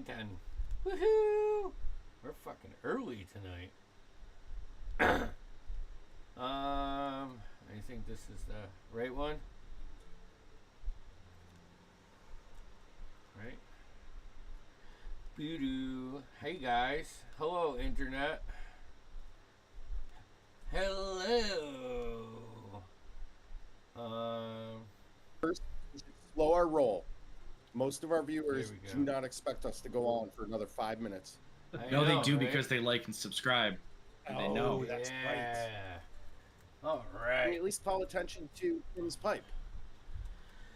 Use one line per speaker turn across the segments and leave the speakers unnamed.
10. Woohoo! We're fucking early tonight. I think this is the right one. Right? Boo-doo. Hey guys. Hello, Internet. Hello.
First, we should slow our roll. Most of our
There
viewers
we
do
go.
not expect us to go on for another 5 minutes.
I
No, they
know,
do
right?
because they like and subscribe. And they know.
That's right.
Yeah. All
Can
right.
you at least call attention to Tim's pipe?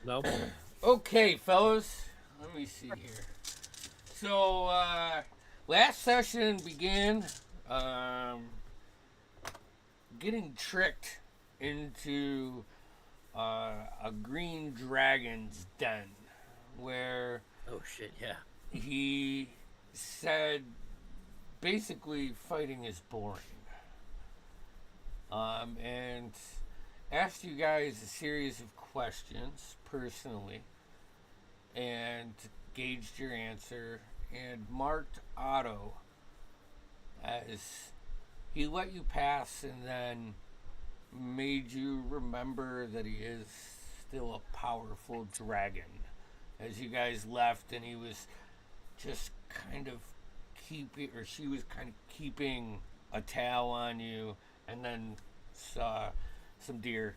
No.
Okay, fellas. Let me see here. So, last session began getting tricked into a green dragon's den where
Oh shit, yeah.
he said basically fighting is boring. And asked you guys a series of questions personally and gauged your answer and marked Otto as he let you pass and then made you remember that he is still a powerful dragon as you guys left and he was just kind of keeping, or she was kind of keeping a tail on you and then saw some deer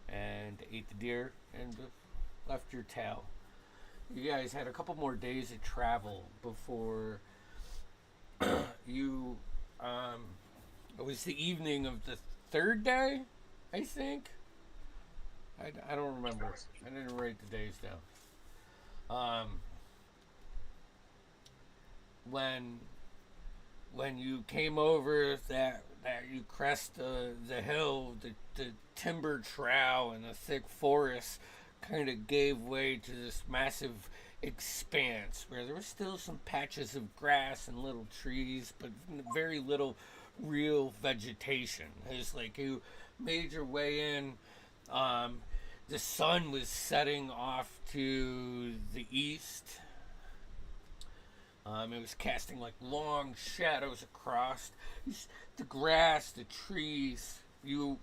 and ate the deer and left your tail. You guys had a couple more days of travel before you it was the evening of the third day, I think. I don't remember. I didn't write the days down. When you came over that you crest the hill, the timber trough and the thick forest kind of gave way to this massive expanse where there was still some patches of grass and little trees, but very little real vegetation. It's like you made your way in. The sun was setting off to the east. It was casting like long shadows across the grass, the trees. You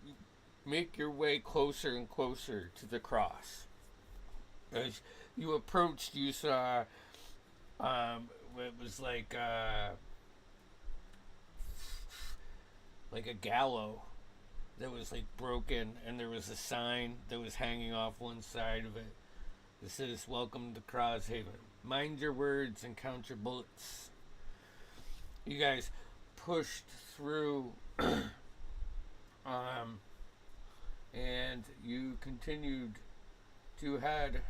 make your way closer and closer to the cross. As you approached, you saw it was like a gallows that was like broken, and there was a sign that was hanging off one side of it. It says, "Welcome to Crosshaven. Mind your words and count your bullets." You guys pushed through, and you continued to head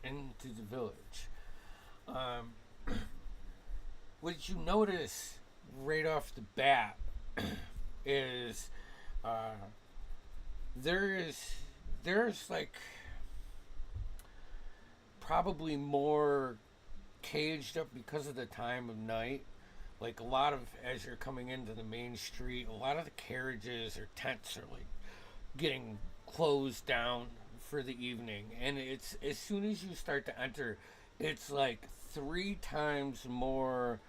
into the village. What did you notice right off the bat is there's like probably more caged up because of the time of night. Like a lot of, as you're coming into the main street, a lot of the carriages or tents are like getting closed down for the evening, and it's as soon as you start to enter, it's like 3 times more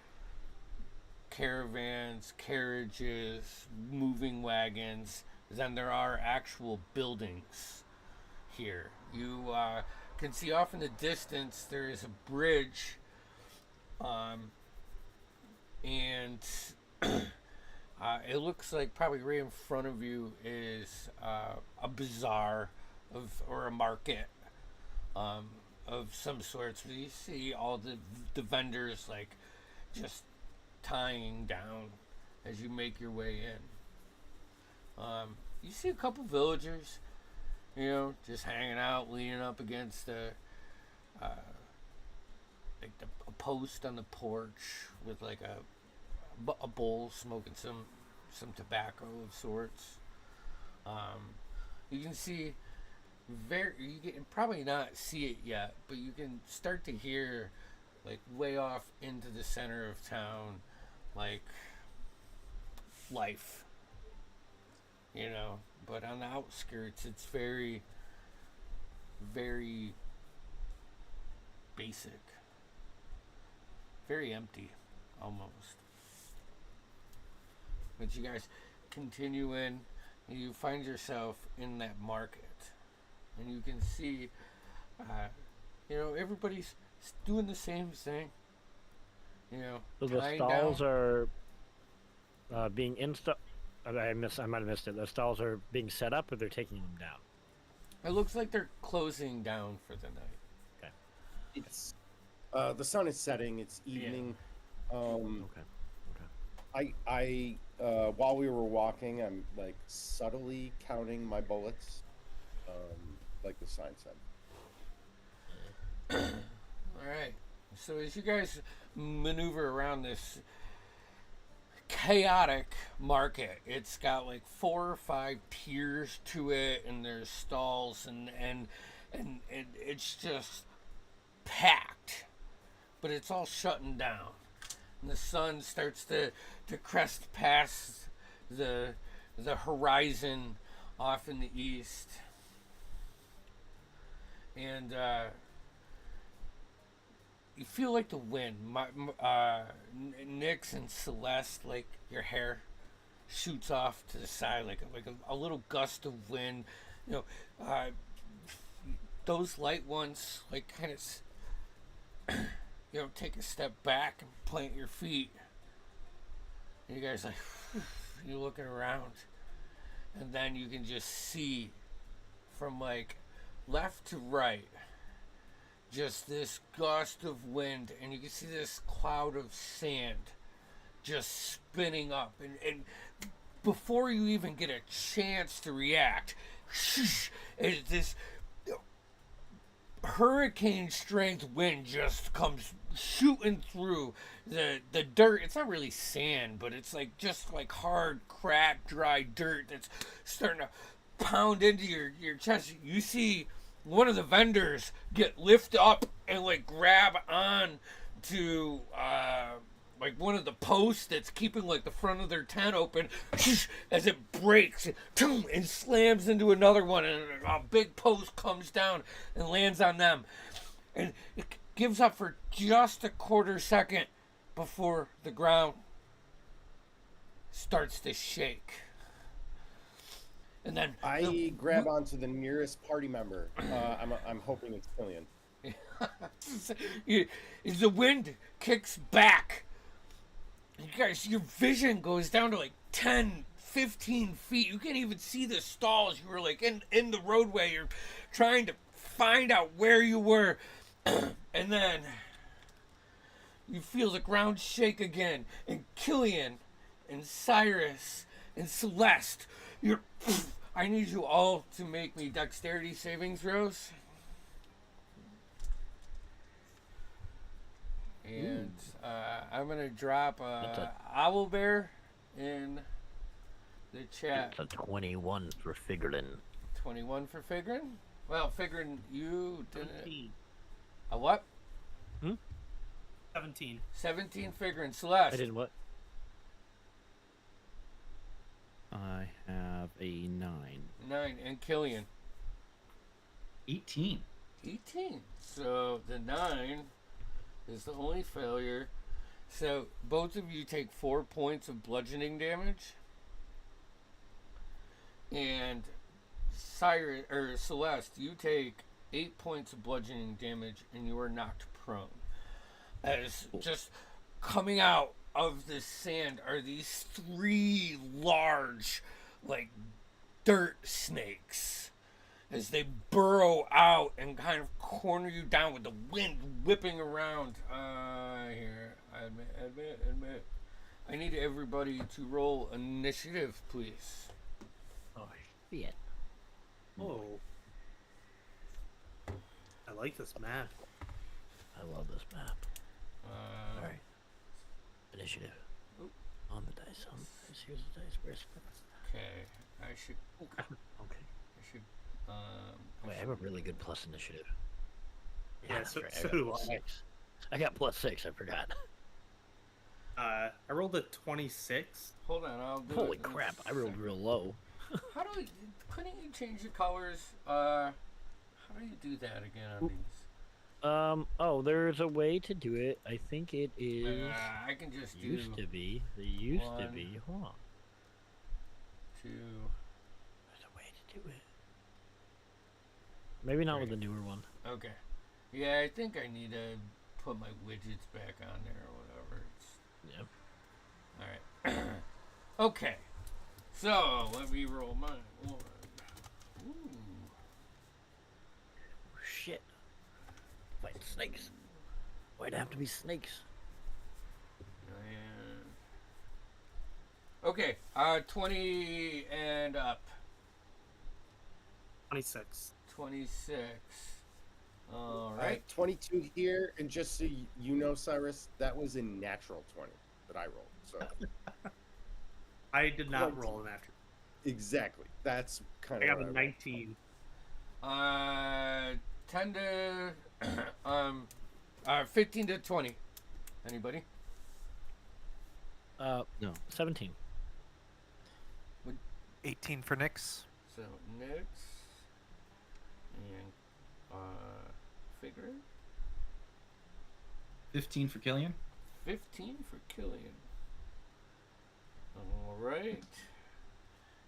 caravans, carriages, moving wagons than there are actual buildings here. You can see off in the distance there is a bridge, and it looks like probably right in front of you is a bazaar or a market of some sort. So you see all the vendors like just tying down as you make your way in. You see a couple villagers, just hanging out, leaning up against a post on the porch with like a bowl, smoking some tobacco of sorts. You can see you can probably not see it yet, but you can start to hear like way off into the center of town, like life, but on the outskirts it's very, very basic, very empty, almost. But you guys continue in, and you find yourself in that market, and you can see, everybody's doing the same thing.
So the
tying
stalls
down.
are being installed. I might have missed it. The stalls are being set up, or they're taking them down.
It looks like they're closing down for the night.
It's the sun is setting. It's evening.
Okay.
I while we were walking, I'm like subtly counting my bullets, like the sign said.
All right. So as you guys maneuver around this chaotic market, it's got like 4 or 5 tiers to it, and there's stalls, and it's just packed, but it's all shutting down. And the sun starts to crest past the horizon off in the east, and you feel like the wind. Nyx and Celeste, like your hair shoots off to the side like a little gust of wind. Those light ones like kind of take a step back and plant your feet. And you guys like you're looking around, and then you can just see from like left to right just this gust of wind, and you can see this cloud of sand just spinning up, and before you even get a chance to react, this hurricane strength wind just comes shooting through the dirt. It's not really sand, but it's like just like hard cracked dry dirt that's starting to pound into your chest. You see one of the vendors get lifted up and like grab on to like one of the posts that's keeping like the front of their tent open as it breaks and slams into another one, and a big post comes down and lands on them, and it gives up for just a quarter second before the ground starts to shake. And then
I grab onto the nearest party member. I'm hoping it's Killian.
The wind kicks back. You guys, your vision goes down to like 10, 15 feet. You can't even see the stalls. You were like in the roadway. You're trying to find out where you were. And then you feel the ground shake again. And Killian and Cyrus and Celeste, I need you all to make me dexterity saving throws. And I'm going to drop Owlbear in the chat.
It's a 21 for Figurlin.
21 for Figrin? Well, Figrin, you didn't...
17.
A what?
17.
17 Figrin. Celeste.
I didn't what?
I have a 9.
9. And Killian.
18.
18. So the 9 is the only failure. So both of you take 4 points of bludgeoning damage. And Cyrus or Celeste, you take 8 points of bludgeoning damage, and you are knocked prone. As just coming out of the sand are these 3 large, like, dirt snakes, as they burrow out and kind of corner you down with the wind whipping around. Here, admit. I need everybody to roll initiative, please.
Oh, shit.
Oh. I like this map.
I love this map.
Uh,
Alright. Initiative.
Oop.
On the dice. Here's the dice. Where's
Okay, I should.
Okay. Wait, I have a really good plus initiative.
Yeah,
that's
so
right,
do I.
+6. I got +6, I forgot.
I rolled a 26.
Hold on, I'll do
Holy
it in a
crap, I rolled
second.
real low.
How do we? Couldn't you change the colors? How do you do that again on these?
Oh, there's a way to do it. I think it is.
I can just do
Used to be. There used to
one.
be. Hold on.
2.
There's a way to do it. Maybe not with the newer one.
Okay. Yeah, I think I need to put my widgets back on there or whatever.
Yeah.
Alright. Okay. So, let me roll mine. One. Ooh.
Shit. Fight snakes. Why'd it have to be snakes?
Okay. 20 and up.
26.
26. Alright.
22 here, and just so you know, Cyrus, that was a natural 20 that I rolled. So
I did not roll an after.
exactly, that's kind
I
of
got a 19.
10 to 15 to 20. Anybody?
No. 17.
18 for Nyx.
So Nyx and figure it.
15 for Killian.
15 for Killian. All right.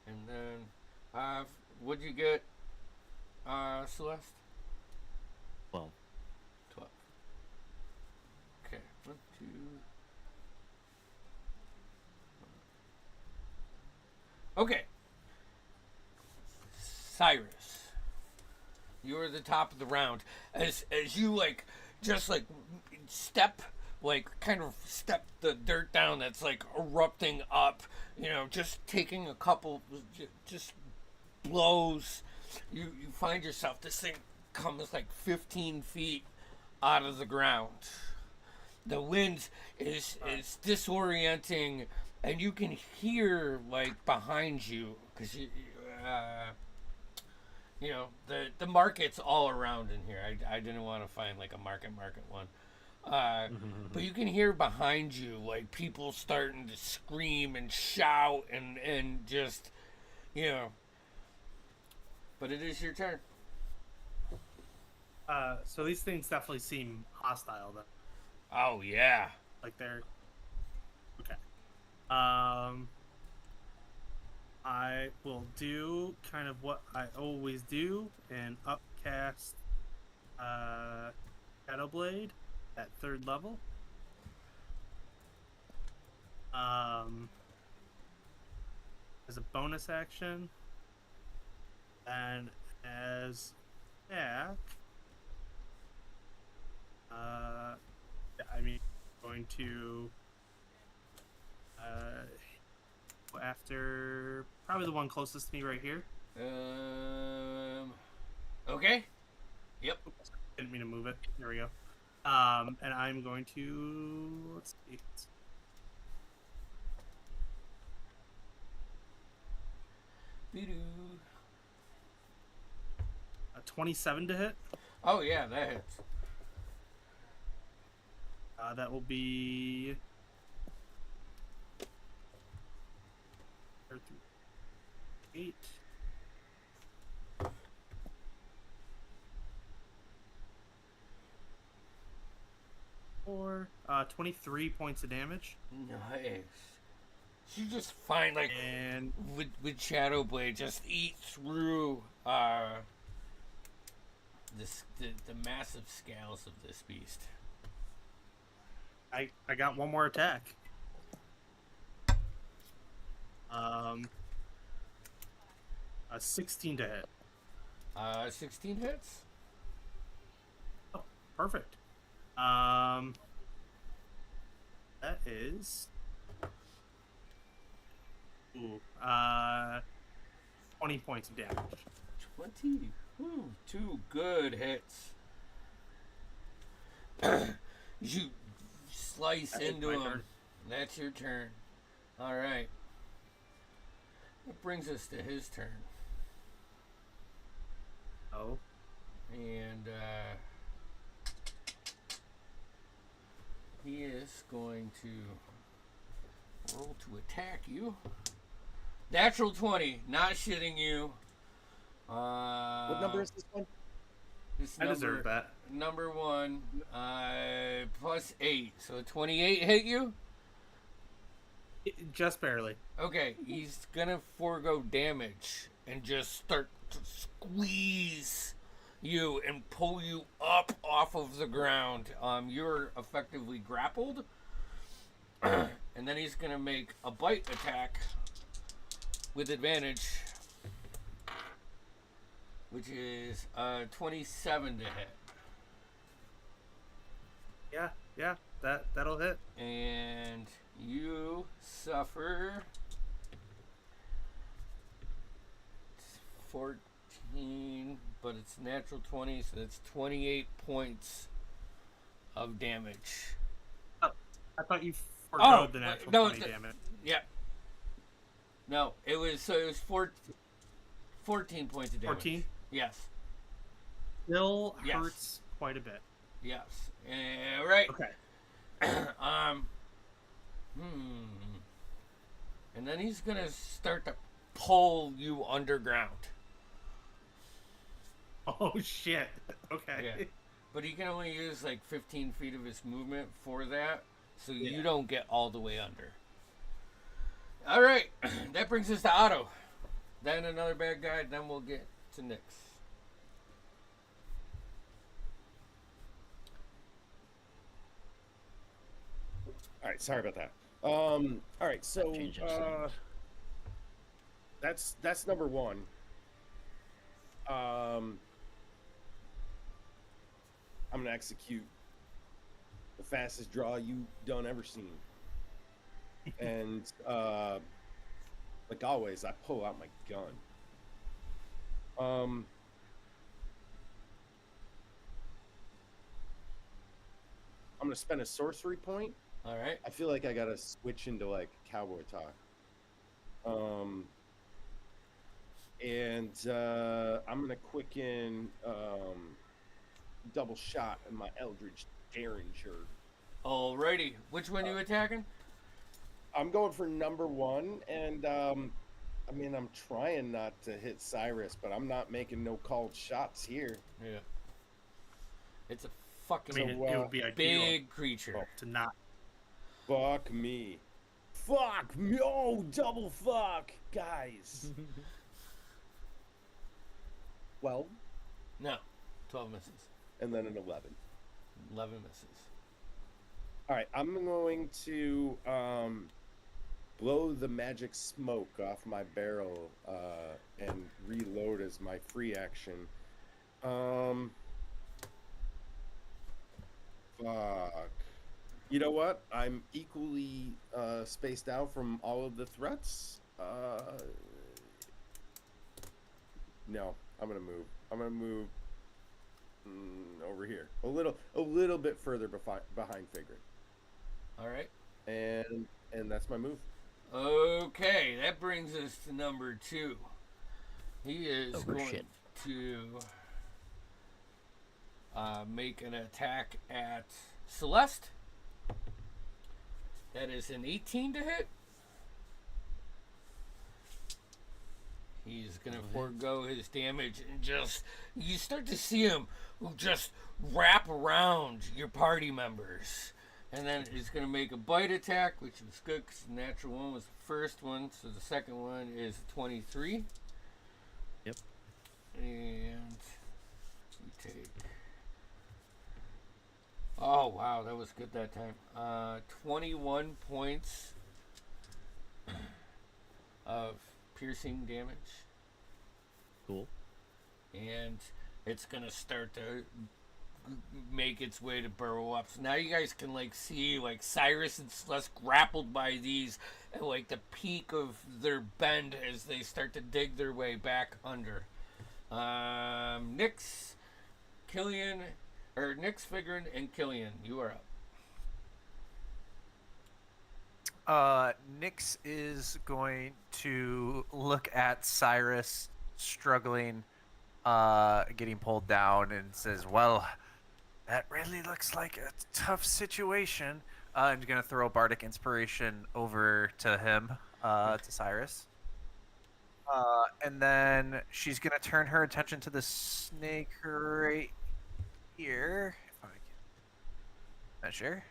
And then what'd you get, Celeste?
12.
12. Okay. 1, 2. Okay. Cyrus, you're at the top of the round. As you just step, kind of step the dirt down that's erupting up. Just taking a couple, just blows. You find yourself, this thing comes 15 feet out of the ground. The wind is disorienting, and you can hear behind you because the market's all around in here. I didn't want to find a market one. But you can hear behind you people starting to scream and shout and just but it is your turn.
So these things definitely seem hostile, though.
Oh yeah.
They're okay. I will do kind of what I always do and upcast Shadow Blade at 3rd level. As a bonus action, and as attack, going to go after probably the one closest to me right here.
Okay. Yep.
Didn't mean to move it. There we go. And I'm going to, let's see. A 27 to hit.
Oh yeah, that hits.
That will be 8. 23 points of damage.
Nice. You just find
and
with Shadow Blade just eat through the massive scales of this beast.
I got one more attack. A 16 to hit.
16 hits.
Oh, perfect. That is 20 points of damage.
20. Ooh, 2 good hits. You slice into him.
Turn.
That's your turn. All right. That brings us to his turn.
Oh.
And he is going to roll to attack you. Natural 20, not shitting you.
What number is this one?
It's
I deserve that.
Number 1, plus 8. So 28 hit you?
Just barely.
Okay, he's gonna forego damage and just start to squeeze you and pull you up off of the ground. You're effectively grappled. And then he's gonna make a bite attack with advantage, which is 27 to hit.
Yeah, that'll hit.
And you suffer 14, but it's natural 20, so that's 28 points of damage.
I thought you forgot the
no,
natural 20 damage.
Yeah. No, it was 14 points of damage.
14?
Yes.
Still
Yes.
hurts quite a bit.
Yes. Right.
Okay.
And then he's gonna start to pull you underground.
Oh shit. Okay.
Yeah. But he can only use like 15 feet of his movement for that, so
Yeah.
you don't get all the way under. All right, that brings us to Otto. Then another bad guy. Then we'll get to Nyx.
All right, sorry about that. All right, so
Changing settings.
that's number 1. I'm gonna execute the fastest draw you done ever seen, and like always, I pull out my gun. I'm gonna spend a sorcery point.
All right.
I feel like I gotta switch into like cowboy talk. And I'm gonna quicken double shot in my Eldritch Derringer.
Alrighty. Which one you attacking?
I'm going for number 1, and I mean I'm trying not to hit Cyrus, but I'm not making no called shots here.
Yeah. It's a
I
fucking
mean, it would be ideal
big creature.
to not.
Fuck me. Fuck me. Oh, double fuck, guys. 12,
No. 12 misses.
and then an 11.
11 misses.
All right, I'm going to blow the magic smoke off my barrel and reload as my free action. Fuck. You know what? I'm equally spaced out from all of the threats. No, I'm gonna move. I'm gonna move over here, a little bit further behind Figure.
All right.
And that's my move.
Okay, that brings us to number 2. He is
Oh,
going
shit.
to make an attack at Celeste. That is an 18 to hit. He's going to forego his damage and you start to see him just wrap around your party members. And then he's going to make a bite attack, which is good because the natural one was the first one. So the second one is 23.
Yep.
And we take... Oh, wow, that was good that time. 21 points of piercing damage.
Cool.
And it's going to start to make its way to burrow up. So now you guys can like see like Cyrus and Celeste grappled by these at like the peak of their bend as they start to dig their way back under. Nyx, Figurin, and Killian, you are up.
Nyx is going to look at Cyrus struggling, getting pulled down, and says, "Well, that really looks like a tough situation." And going to throw Bardic Inspiration over to him, to Cyrus. And then she's going to turn her attention to the snake right here. If I can measure.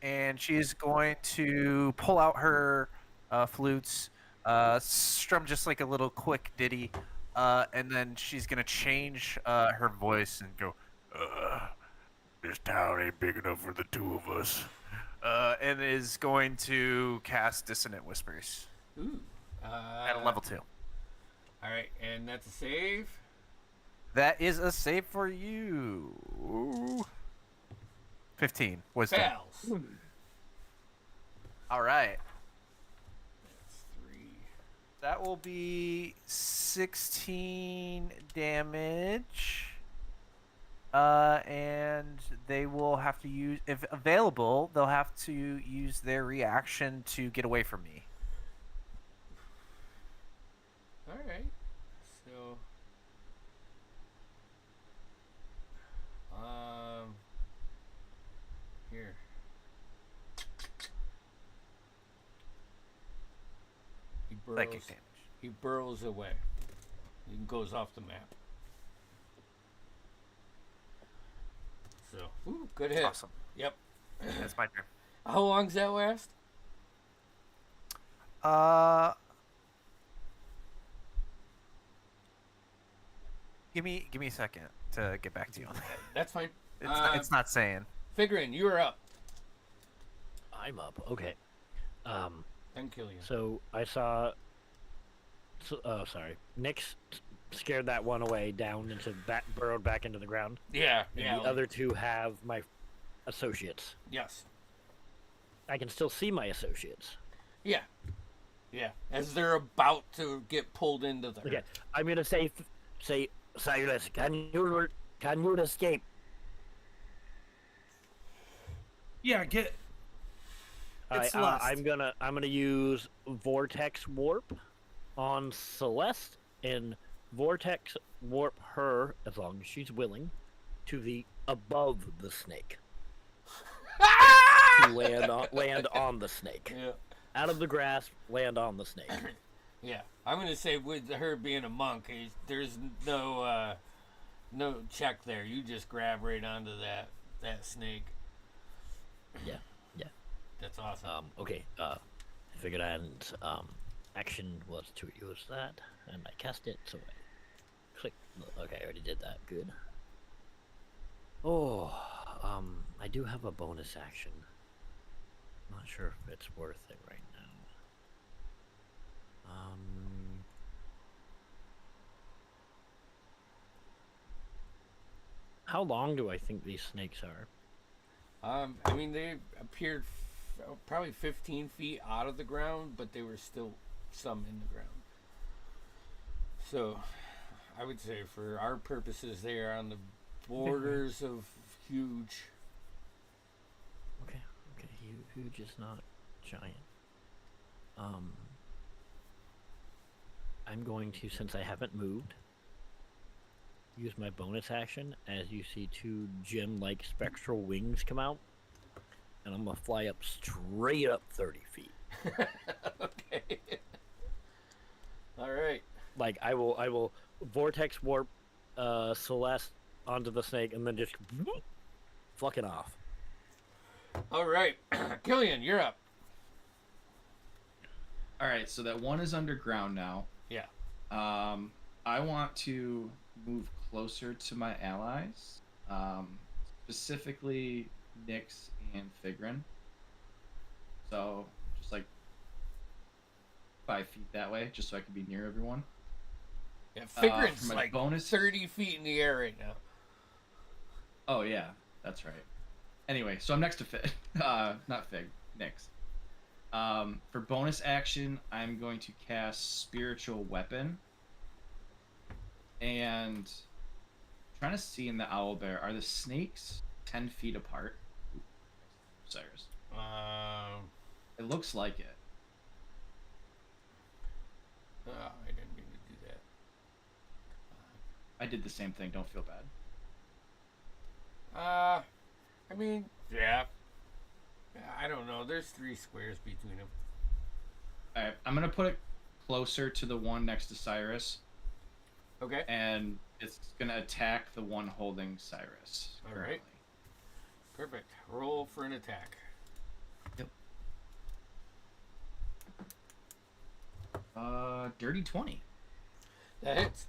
And she's going to pull out her flutes, strum just like a little quick ditty, and then she's gonna change her voice and go, "This town ain't big enough for the two of us," and is going to cast Dissonant Whispers
Ooh.
at a level 2.
All right, and that's a save.
That is a save for you. 15 wisdom.
Fails.
All right.
That's 3.
That will be 16 damage. And they will have to use, if available, they'll have to use their reaction to get away from me.
All right. So, here. He burrows.
Psychic damage.
He burrows away. He goes off the map. So, ooh, good hit.
Awesome.
Yep.
That's my turn.
How long's that last?
Give me a second to get back to you on that.
That's fine.
It's not saying.
Figuring, you're up.
I'm up. Okay.
Then kill you.
So I saw. Oh, sorry. Nyx scared that one away down into that, burrowed back into the ground.
Yeah,
And
yeah.
the other two have my associates.
Yes.
I can still see my associates.
Yeah. Yeah. As they're about to get pulled into the.
Okay. I'm gonna say, Cyrus, can you escape?
Yeah, get. It's Celeste.
I'm gonna use Vortex Warp on Celeste and Vortex Warp her, as long as she's willing, to the above the snake. To land on the snake.
Yeah.
Out of the grasp, land on the snake.
Yeah. I'm gonna say with her being a monk, there's no check there. You just grab right onto that snake.
Yeah.
That's awesome.
Okay. Figured and action was to use that, and I cast it, so I click. Okay, I already did that. Good. Oh, I do have a bonus action. Not sure if it's worth it right now. How long do I think these snakes are?
I mean, they appeared probably 15 feet out of the ground, but they were still some in the ground. So, I would say for our purposes, they are on the borders of huge.
Okay, huge is not giant. I'm going to, since I haven't moved, use my bonus action as you see 2 gem-like spectral wings come out, and I'm gonna fly up straight up 30 feet.
Okay. All right.
Like I will vortex warp Celeste onto the snake and then just fucking off.
All right. Killian, you're up.
All right, so that one is underground now.
Yeah.
I want to move closer to my allies, specifically Nyx and Figrin. So just like 5 feet that way, just so I can be near everyone.
Yeah, Figrin's
for my
like
bonus-
30 feet in the air right now.
Oh yeah, that's right. Anyway, so I'm next to Fig, not Fig, Nyx. For bonus action, I'm going to cast Spiritual Weapon. And trying to see in the owlbear, are the snakes 10 feet apart? Cyrus. It looks like it.
Oh, I didn't mean to do that.
I did the same thing. Don't feel bad.
I mean, yeah. I don't know. There's 3 squares between them.
All right, I'm gonna put it closer to the one next to Cyrus.
Okay.
And It's gonna attack the one holding Cyrus.
All
currently.
right. Perfect. Roll for an attack.
Dirty 20.
That hits.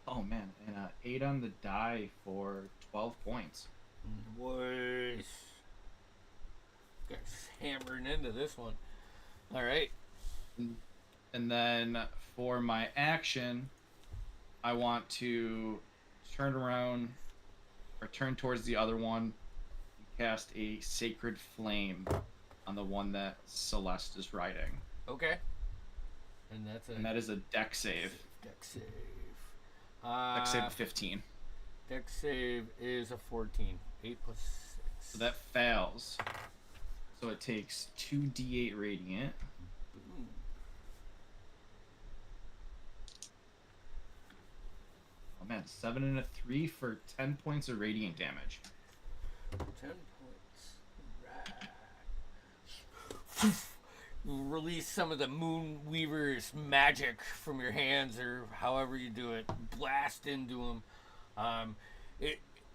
Oh man, and 8 on the die for 12 points.
Nice. Got hammering into this one. All right.
And then for my action, I want to turn around or turn towards the other one and cast a Sacred Flame on the one that Celeste is riding.
Okay. And
that is a deck save.
Deck save.
Deck save of 15.
Deck save is a 14. 8 plus 6.
So that fails. So it takes 2d8 radiant.
Boom.
Oh man, 7 and a 3 for 10 points of radiant damage.
10 points. Right. You release some of the Moonweaver's magic from your hands, or however you do it. Blast into him.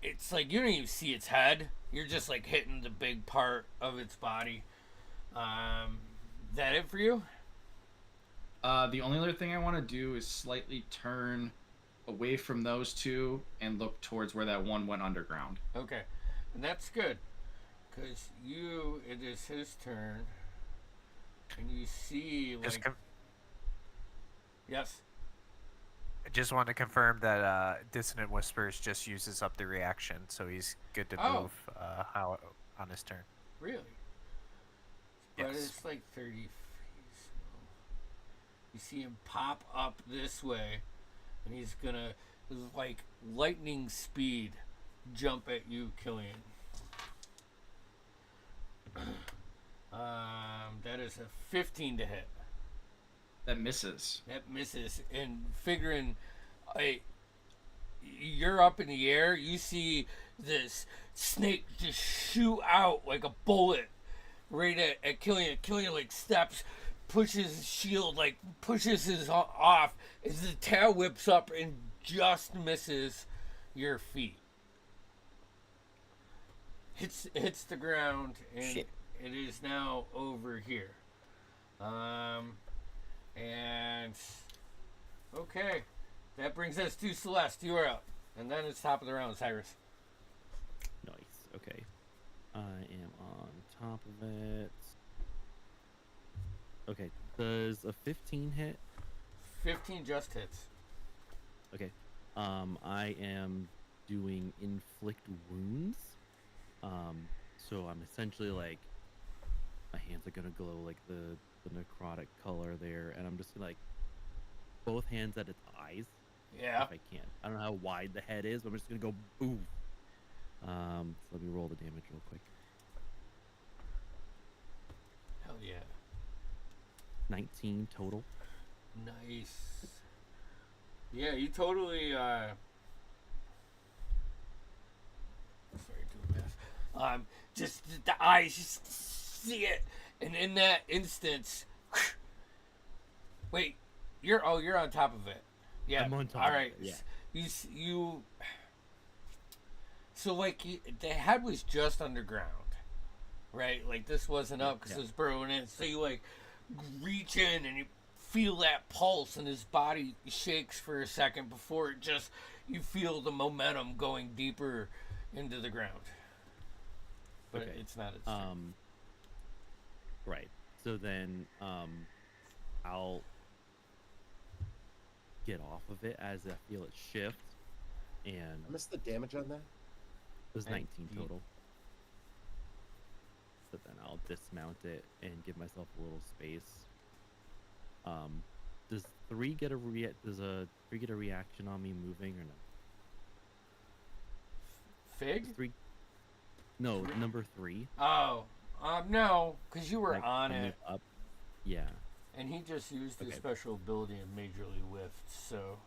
It's like you don't even see its head. You're just like hitting the big part of its body. That it for you?
The only other thing I want to do is slightly turn away from those two and look towards where that one went underground.
Okay, and that's good, because it is his turn, and you see like yes.
I just want to confirm that Dissonant Whispers just uses up the reaction, so he's good to
Oh.
move how on his turn.
Really? But
Yes.
it's like 30 feet. So you see him pop up this way, and he's gonna, like lightning speed, jump at you, Killian. That is a 15 to hit.
That misses.
That misses. And figuring, you're up in the air, you see this snake just shoot out like a bullet right at Killian. Killian like steps, pushes his shield, like pushes his off as the tail whips up and just misses your feet. Hits the ground, and
Shit.
it is now over here. And okay, that brings us to Celeste. You are up, and then it's top of the round, Cyrus.
Nice. Okay. I am on top of it. Okay. Does a 15 hit?
15 just hits.
Okay. I am doing inflict wounds. So I'm essentially like, my hands are gonna glow like the necrotic color there, and I'm just gonna like both hands at its eyes.
Yeah.
If I can. I don't know how wide the head is, but I'm just gonna go boom. So let me roll the damage real quick.
Hell yeah.
19 total.
Nice. Yeah, you totally. Sorry, doing math. Just the eyes, just see it, and in that instance, wait, you're on top of it. Yeah.
I'm on top
All
of
right.
it, yeah.
You. So like the head was just underground, right? Like this wasn't up because
Yeah.
it was burrowing in. So you like reach in and you feel that pulse, and his body shakes for a second before it just you feel the momentum going deeper into the ground. But
Okay.
it's not its turn.
Right. So then I'll get off of it as I feel it shift, and
I missed the damage on that.
it was 19
19.
total. So then I'll dismount it and give myself a little space. Does 3 get a reaction on me moving or no?
Fig?
3. No, number 3.
Oh, no, because you were
Like,
on
I move
it,
up. Yeah.
and he just used his
Okay.
special ability and majorly whiffed. So,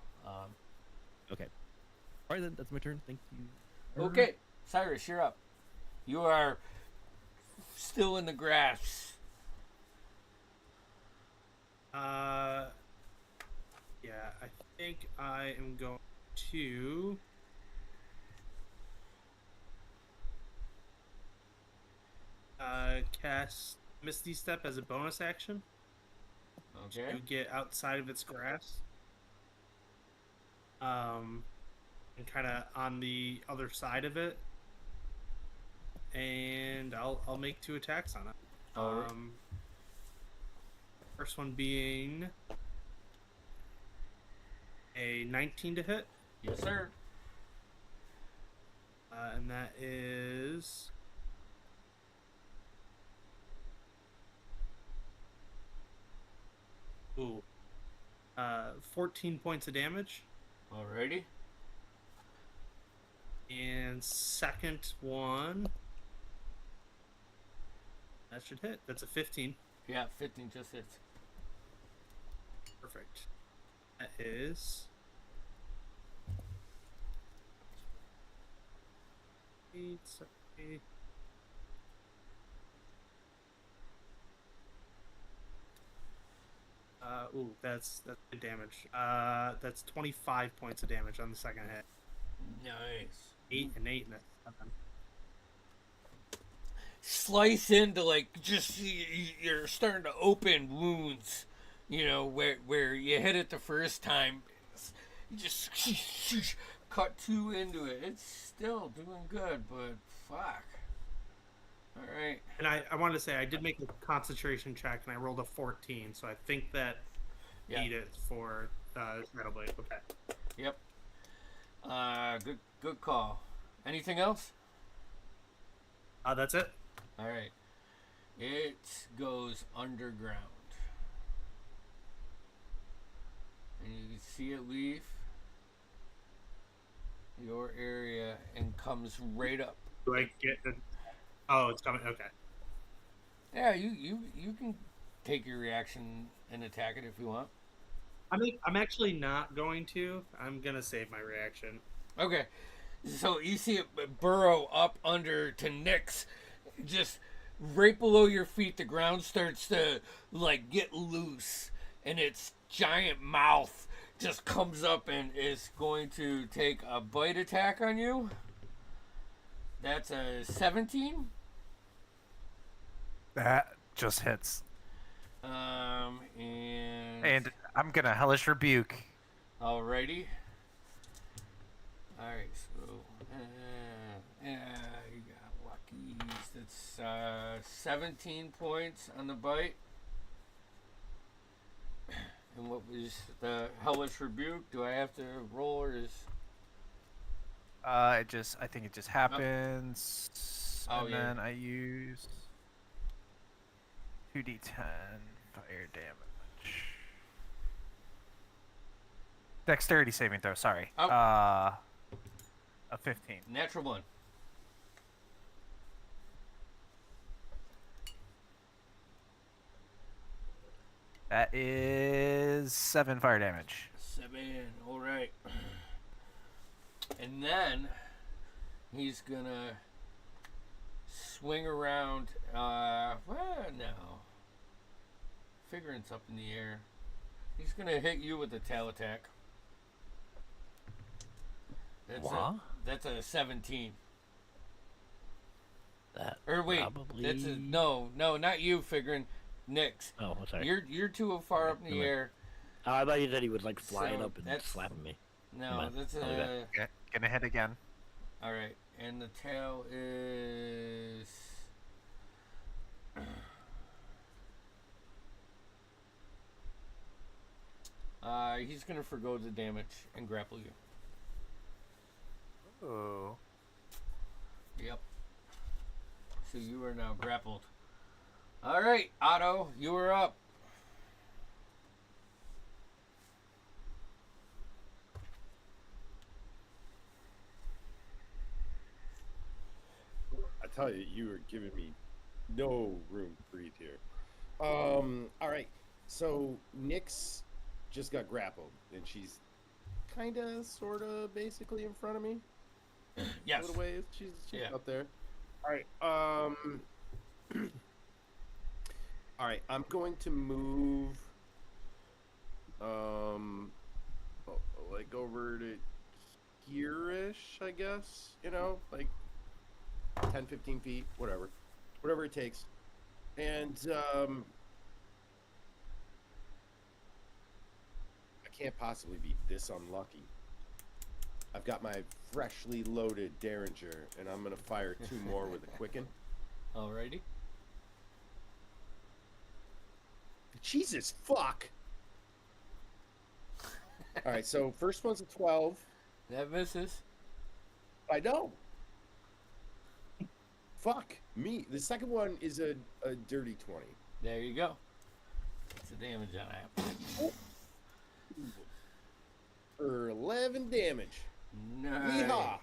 Okay. All right, then that's my turn. Thank you.
okay, Cyrus, you're up. You are still in the grass.
Yeah, I think I am going to. Cast Misty Step as a bonus action
Okay.
to get outside of its grass. And kind of on the other side of it, and I'll make 2 attacks on it.
All right.
First one being a 19 to hit,
Yes, sir.
and that is 14 points of damage.
Alrighty.
And second one, that should hit. That's a 15.
Yeah, 15 just hits.
Perfect. That is 8, 7, 8. That's good damage. That's 25 points of damage on the second hit.
Nice.
8 and 8 and a 7.
Slice into like just you're starting to open wounds, you know, where you hit it the first time, you just cut 2 into it. It's still doing good, but fuck. All right.
And I wanted to say I did make a concentration check and I rolled a 14, so I think that beat it for Shadow Blade. Okay.
Yep. Good call. Anything else?
That's it.
All right. It goes underground. And you can see it leave your area and comes right up.
Do I get the... Oh, it's coming. Okay.
Yeah, you can take your reaction and attack it if you want.
I'm actually not going to. I'm going to save my reaction.
Okay. So you see it burrow up under to Nyx, just right below your feet. The ground starts to like get loose, and its giant mouth just comes up and is going to take a bite attack on you. That's a 17.
That just hits.
And
I'm gonna hellish rebuke.
alrighty. Alright, so you got luckies. That's 17 points on the bite. And what was the hellish rebuke? Do I have to roll or is
I think it just happens.
Oh,
and
yeah.
then I use 2d10 fire damage. Dexterity saving throw, sorry.
Oh.
A 15.
natural 1?
That is 7 fire damage.
7. Alright. And then he's gonna swing around. Well, no. Figuring it's up in the air. He's gonna hit you with a tail attack. That's a 17.
That
Or wait,
probably...
that's a no, not you. Figuring Nyx.
Oh, sorry.
You're too far up in the
Okay.
air.
Oh, I thought you said he was like flying
So
up and
that's-
slapping me.
No,
Come on,
that's
I'll do that.
a.
Okay, gonna hit again.
All right, and the tail is. He's gonna forgo the damage and grapple you.
Ooh.
Yep. So you are now grappled. All right, Otto, you are up.
I tell you, you are giving me no room to breathe here. All right. So Nyx just got grappled, and she's kind of, sort of, basically in front of me.
Yes.
A little ways. She's
Yeah.
up there. All right. All right. I'm going to move like over to here-ish, I guess. Like 10, 15 feet, whatever it takes. And I can't possibly be this unlucky. I've got my freshly loaded Derringer, and I'm gonna fire 2 more with a Quicken.
Alrighty.
Jesus fuck! All right, so first one's a 12.
That misses.
I know. Fuck me. The second one is a dirty 20.
There you go. What's the damage on that?
For 11 damage.
Nice.
Yeehaw.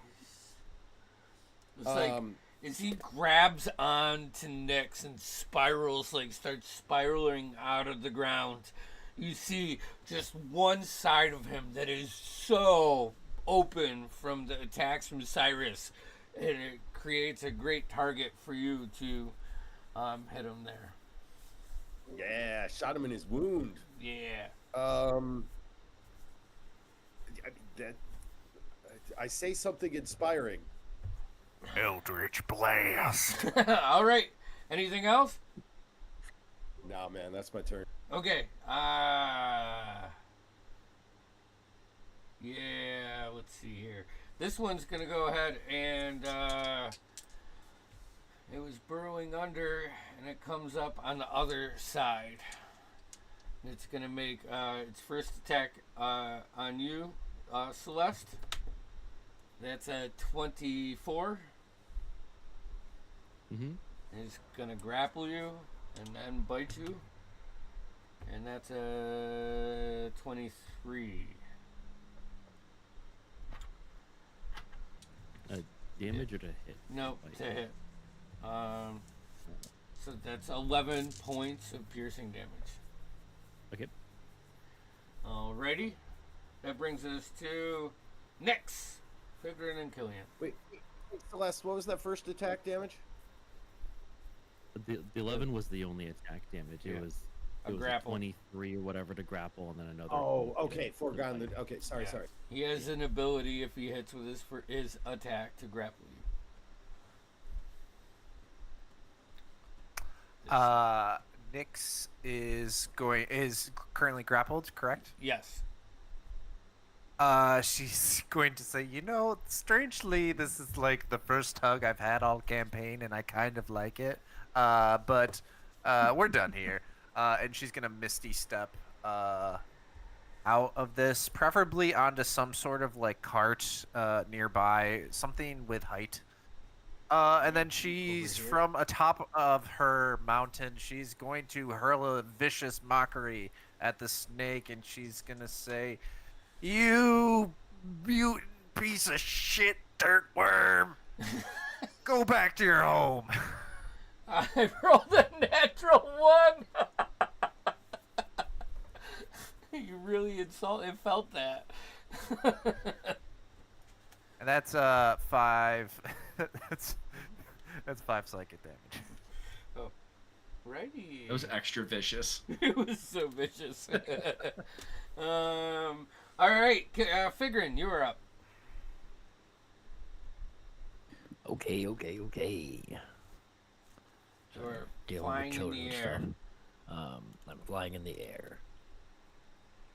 It's like as he grabs on to Nyx and spirals, like starts spiraling out of the ground, you see just one side of him that is so open from the attacks from Cyrus, and it creates a great target for you to hit him there.
Yeah, shot him in his wound.
Yeah.
I say something inspiring.
Eldritch Blast.
All right. Anything else?
Nah, man, that's my turn.
Okay. Yeah, let's see here. This one's going to go ahead and it was burrowing under, and it comes up on the other side. It's going to make its first attack on you, Celeste. That's a 24.
Mm-hmm.
It's going to grapple you and then bite you. And that's a 23.
Damage or to hit?
No,
Like-
to hit. So that's 11 points of piercing damage.
Okay.
Alrighty. That brings us to Nyx, Figrin, and Killian.
Wait, Celeste, what was that first attack damage?
The 11 was the only attack damage.
Yeah.
It was
A
a
grapple.
23 or whatever to grapple, and then another.
Oh, okay, foregone.
bite.
Okay, sorry.
Yeah. He has an ability if he hits with his attack to grapple you.
Nyx is currently grappled, correct?
Yes.
She's going to say, strangely, this is like the first hug I've had all campaign, and I kind of like it. But we're done here. And she's gonna misty step out of this, preferably onto some sort of like cart nearby, something with height. And then she's
here?
from atop of her mountain. She's going to hurl a vicious mockery at the snake, and she's gonna say, "You mutant piece of shit, dirt worm! Go back to your home."
I rolled a natural 1. You really felt that.
And that's 5. that's 5 psychic damage.
Oh, righty.
That was extra vicious.
It was so vicious. All right, Figrin, you are up.
Okay. So
Or
dealing
flying
with
in
children
the
and
air.
stuff. I'm flying in the air.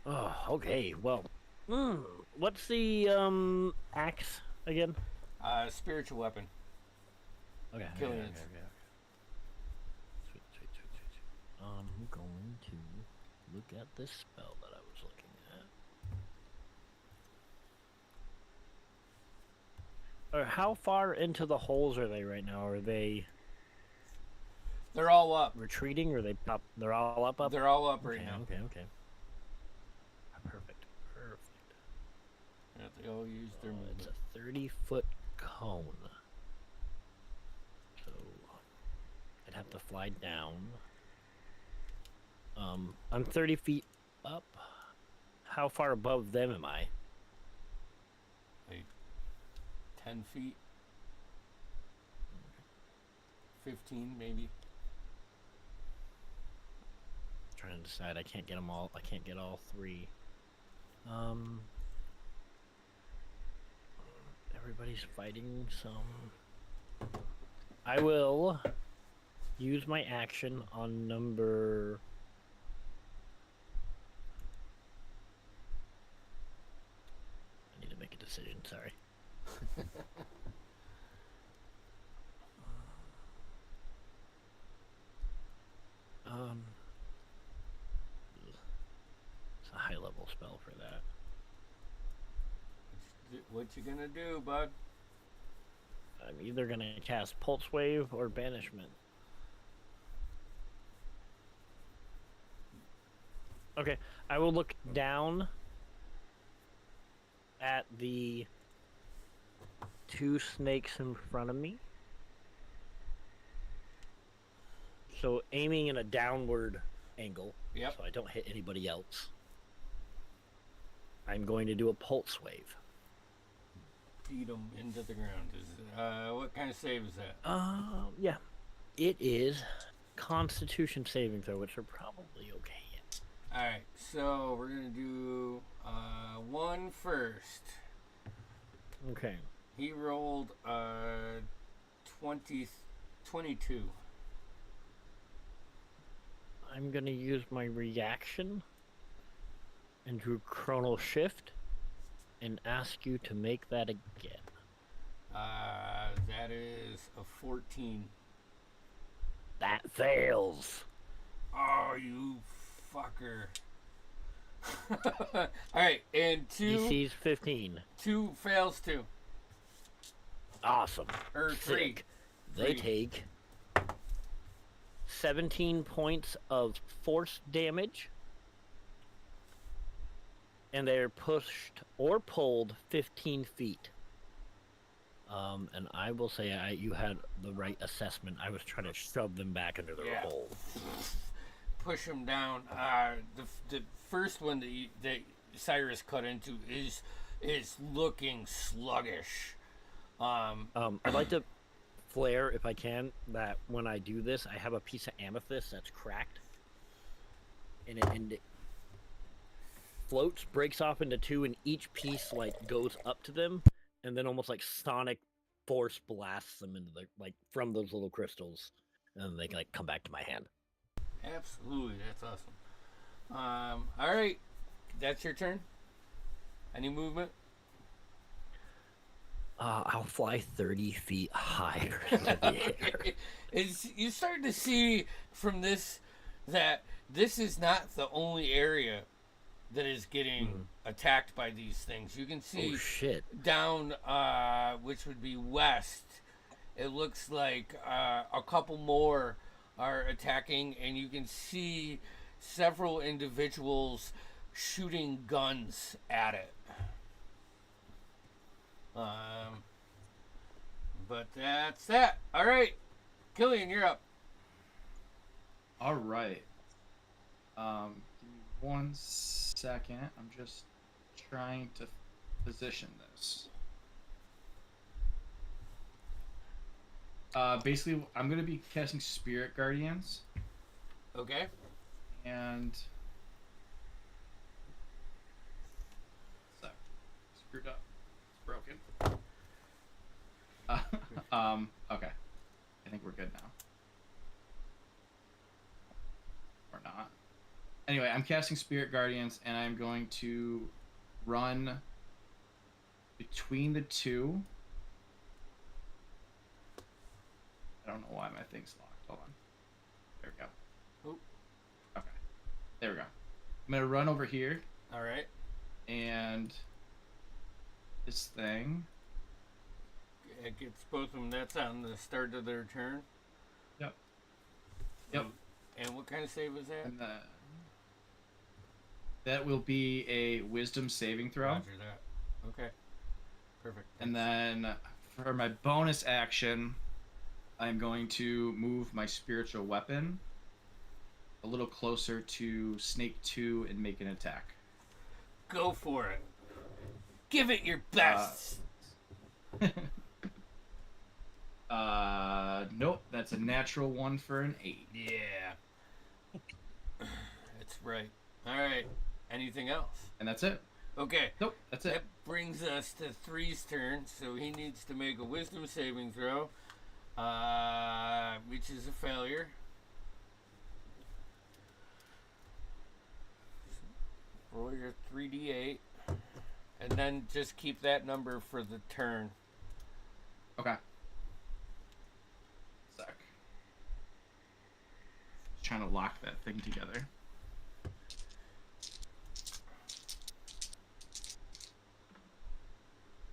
Oh, okay. Well, what's the axe again?
Spiritual weapon.
Okay.
Killian's.
Sweet. I'm going to look at this spell that I was looking at. Or how far into the holes are they right now? Are they
They're all up.
retreating, or are they up? They're all up.
They're all up right
okay,
now.
Okay. Perfect.
Yeah, they all use their
It's
movement.
a 30-foot cone. So I'd have to fly down. I'm 30 feet up. How far above them am I?
Like 10 feet. 15 maybe.
trying to decide. I can't get them all. I can't get all three. Everybody's fighting some. I will use my action on number. I need to make a decision. Sorry. It's a high level spell for that.
What you gonna do, bud?
I'm either gonna cast Pulse Wave or Banishment. Okay, I will look down at the two snakes in front of me. So aiming in a downward angle,
Yep.
so I don't hit anybody else. I'm going to do a Pulse Wave.
Beat them into the ground. What kind of save is that?
Yeah. It is Constitution saving throw, which are probably okay.
Alright, so we're gonna do one first.
Okay.
He rolled 22.
I'm going to use my reaction and do Chronal Shift and ask you to make that again.
That is a 14.
That fails.
Oh, you fucker. Alright, and
DC's 15.
2 fails too.
Awesome.
Or 3.
Sick. They take 17 points of force damage. And they're pushed or pulled 15 feet. And I will say you had the right assessment. I was trying to shove them back into their hole.
Push them down. The first one that Cyrus cut into is looking sluggish.
I'd like to flare, if I can, that when I do this, I have a piece of amethyst that's cracked. And it floats, breaks off into two, and each piece like goes up to them, and then almost like sonic force blasts them into the from those little crystals, and they like come back to my hand.
Absolutely, that's awesome. All right, that's your turn. Any movement?
I'll fly 30 feet higher into the air.
You start to see from this that this is not the only area that is getting attacked by these things. You can see down, which would be west. It looks like a couple more are attacking, and you can see several individuals shooting guns at it. But that's that. All right, Killian, you're up.
All right. Give me 1 second. I'm just trying to position this. Basically, I'm going to be casting Spirit Guardians.
Okay.
And... So, screwed up. It's broken. Okay. I think we're good now. Or not. Anyway, I'm casting Spirit Guardians, and I'm going to run between the two. I don't know why my thing's locked. Hold on. There we go.
Oop.
Okay. There we go. I'm going to run over here.
All right.
And this thing.
It gets both of them. That's on the start of their turn.
Yep. Yep.
And what kind of save was that?
And that will be a Wisdom saving throw.
Roger that. Okay. Perfect.
And then for my bonus action, I'm going to move my spiritual weapon a little closer to Snake 2 and make an attack.
Go for it. Give it your best.
Nope, that's a natural 1 for an 8.
Yeah. right. All right. Anything else?
And that's it.
Okay.
Nope, that's it.
That brings us to Three's turn, so he needs to make a wisdom saving throw, which is a failure. Roll your 3d8, and then just keep that number for the turn.
Okay. Sec. Trying to lock that thing together.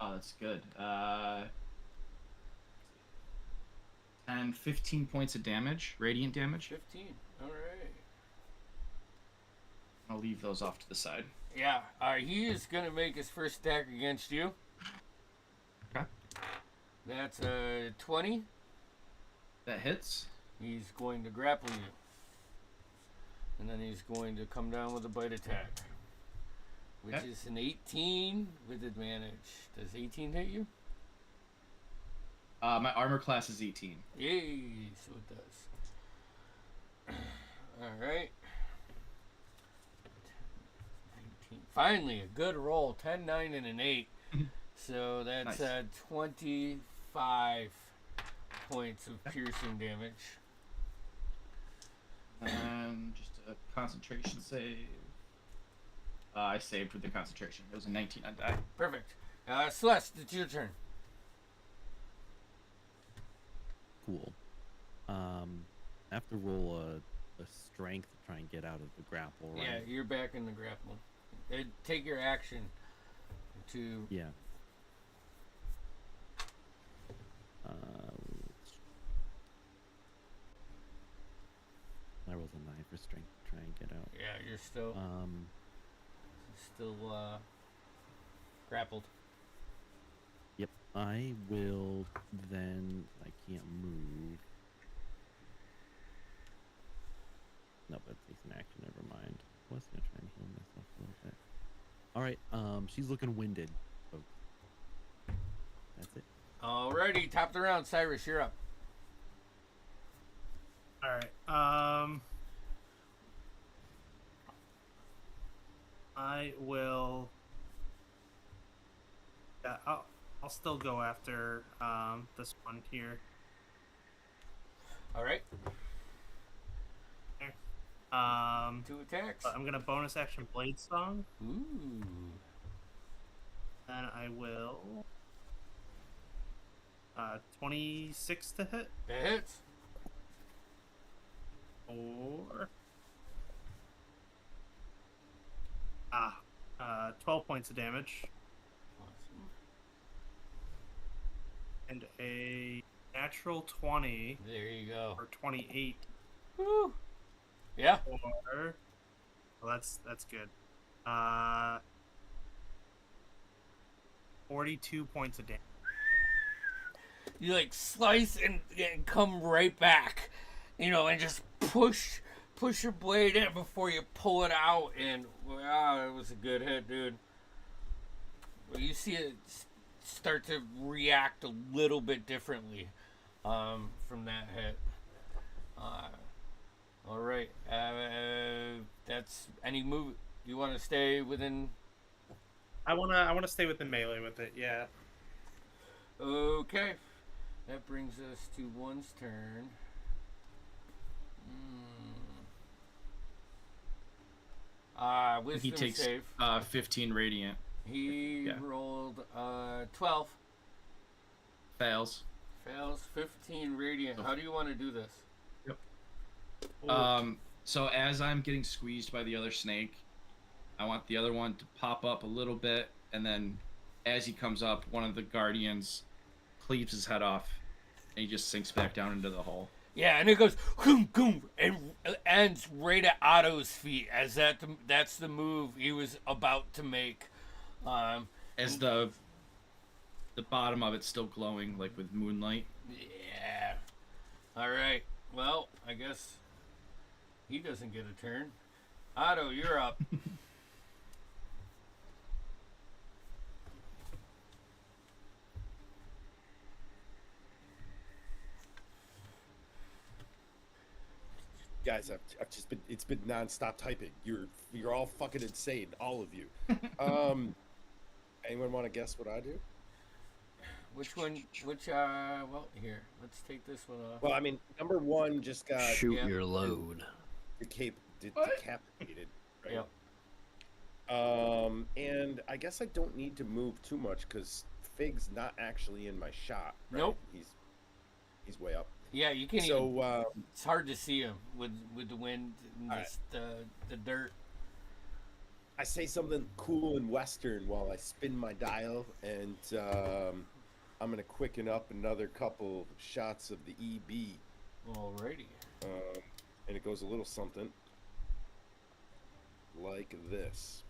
Oh, that's good. 10, 15 points of damage, radiant damage.
15. All right.
I'll leave those off to the side.
Yeah, he is going to make his first attack against you.
Okay.
That's a 20.
That hits.
He's going to grapple you. And then he's going to come down with a bite attack, which
Okay.
is an 18 with advantage. Does 18 hit you?
My armor class is 18.
Yay, so it does. All right. 19. Finally, a good roll. 10, 9, and an 8. So that's
Nice.
25 points of piercing damage.
And just a concentration save. I saved with the concentration. It was a 19 on die.
Perfect. Celeste, it's your turn.
Cool. I have to roll a strength to try and get out of the grapple, right?
Yeah, you're back in the grapple. Take your action to...
Yeah. I rolled a 9 for strength to try and get out.
Yeah, you're still grappled.
Yep. I will then. I can't move. No, but it takes an action. Never mind. I was gonna try and heal myself a little bit. All right. She's looking winded. So that's it.
Alrighty, top of the round. Cyrus, you're up.
All right. I will. Yeah, I'll still go after this one here.
Alright,
There.
2 attacks.
But I'm gonna bonus action Blade Song.
Ooh.
Then I will. 26 to hit.
That hits.
Or 12 points of damage.
Awesome.
And a natural 20
There you go.
or 28
Woo. Yeah.
or well that's good. 42 points of damage.
You like slice and come right back, and just push your blade in before you pull it out, and wow, it was a good hit, dude. Well, you see it start to react a little bit differently from that hit. All right, that's any move you want to stay within.
I wanna stay within melee with it. Yeah.
Okay, that brings us to one's turn. Wisdom
He takes
save.
15 radiant.
He rolled 12.
Fails.
Fails 15 radiant. How do you want to do this?
So as I'm getting squeezed by the other snake, I want the other one to pop up a little bit, and then as he comes up, one of the guardians cleaves his head off, and he just sinks back down into the hole.
Yeah, and it goes boom, boom, and ends right at Otto's feet. As that's the move he was about to make.
As the bottom of it's still glowing, like with moonlight.
Yeah. All right. Well, I guess he doesn't get a turn. Otto, you're up.
guys, I've just been, it's been nonstop typing. You're all fucking insane, all of you. Anyone want to guess what I do?
Which one? Well, here. Let's take this one off.
Well, I mean, number one just got
Shoot
yeah.
your load.
decapitated. Right?
Yep.
And I guess I don't need to move too much because Fig's not actually in my shot. Right?
Nope.
He's way up.
Yeah, you can't even.
So
It's hard to see him with the wind and
All
the dirt.
I say something cool and western while I spin my dial, and I'm gonna quicken up another couple shots of the EB,
Alrighty.
and it goes a little something like this.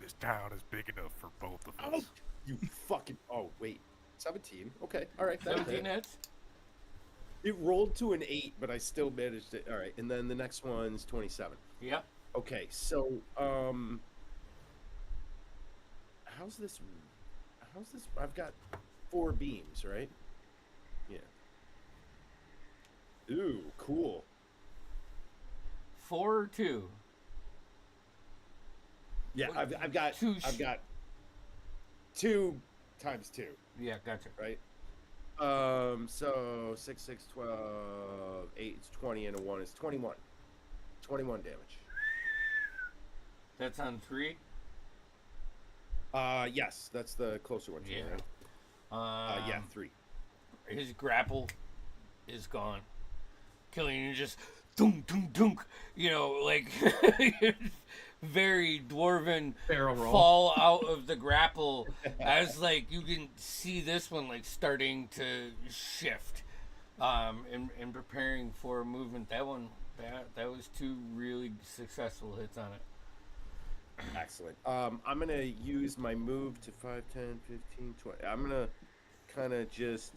This town is big enough for both of
Oh,
us.
you fucking! Oh wait, 17. Okay, all right. that
17
hit.
hits.
It rolled to an 8, but I still managed it. All right, and then the next one's 27.
Yep.
Okay, so how's this? I've got 4 beams, right? Yeah. Ooh, cool.
4 or 2.
Yeah,
What-
I've got 2 times 2,
Yeah, gotcha.
right? So 6, 6, 12, 8 is 20, and a 1 is 21. 21 damage.
That's on 3.
Yes, that's the closer one to me,
Yeah.
right? Yeah, 3.
His grapple is gone. Killian just dunk, dunk, dunk. You know, like very dwarven
Barrel roll.
fall out of the grapple as like you can see this one like starting to shift, and preparing for movement. That one, that was 2 really successful hits on it.
Excellent. I'm going to use my move to 5, 10, 15, 20. I'm going to kind of just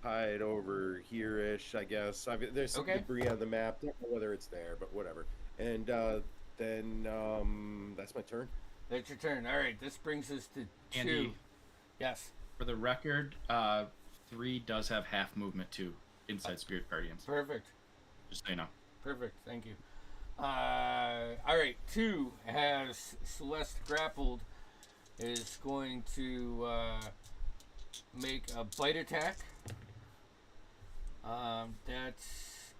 hide over here-ish, I guess. There's some
Okay.
debris on the map. Don't know whether it's there, but whatever. And then that's my turn.
That's your turn. All right, this brings us to 2.
Andy.
Yes.
For the record, 3 does have half movement too inside Spirit Guardians.
Perfect.
Just so you know.
Perfect. Thank you. All right. 2 has Celeste grappled. Is going to make a bite attack. That's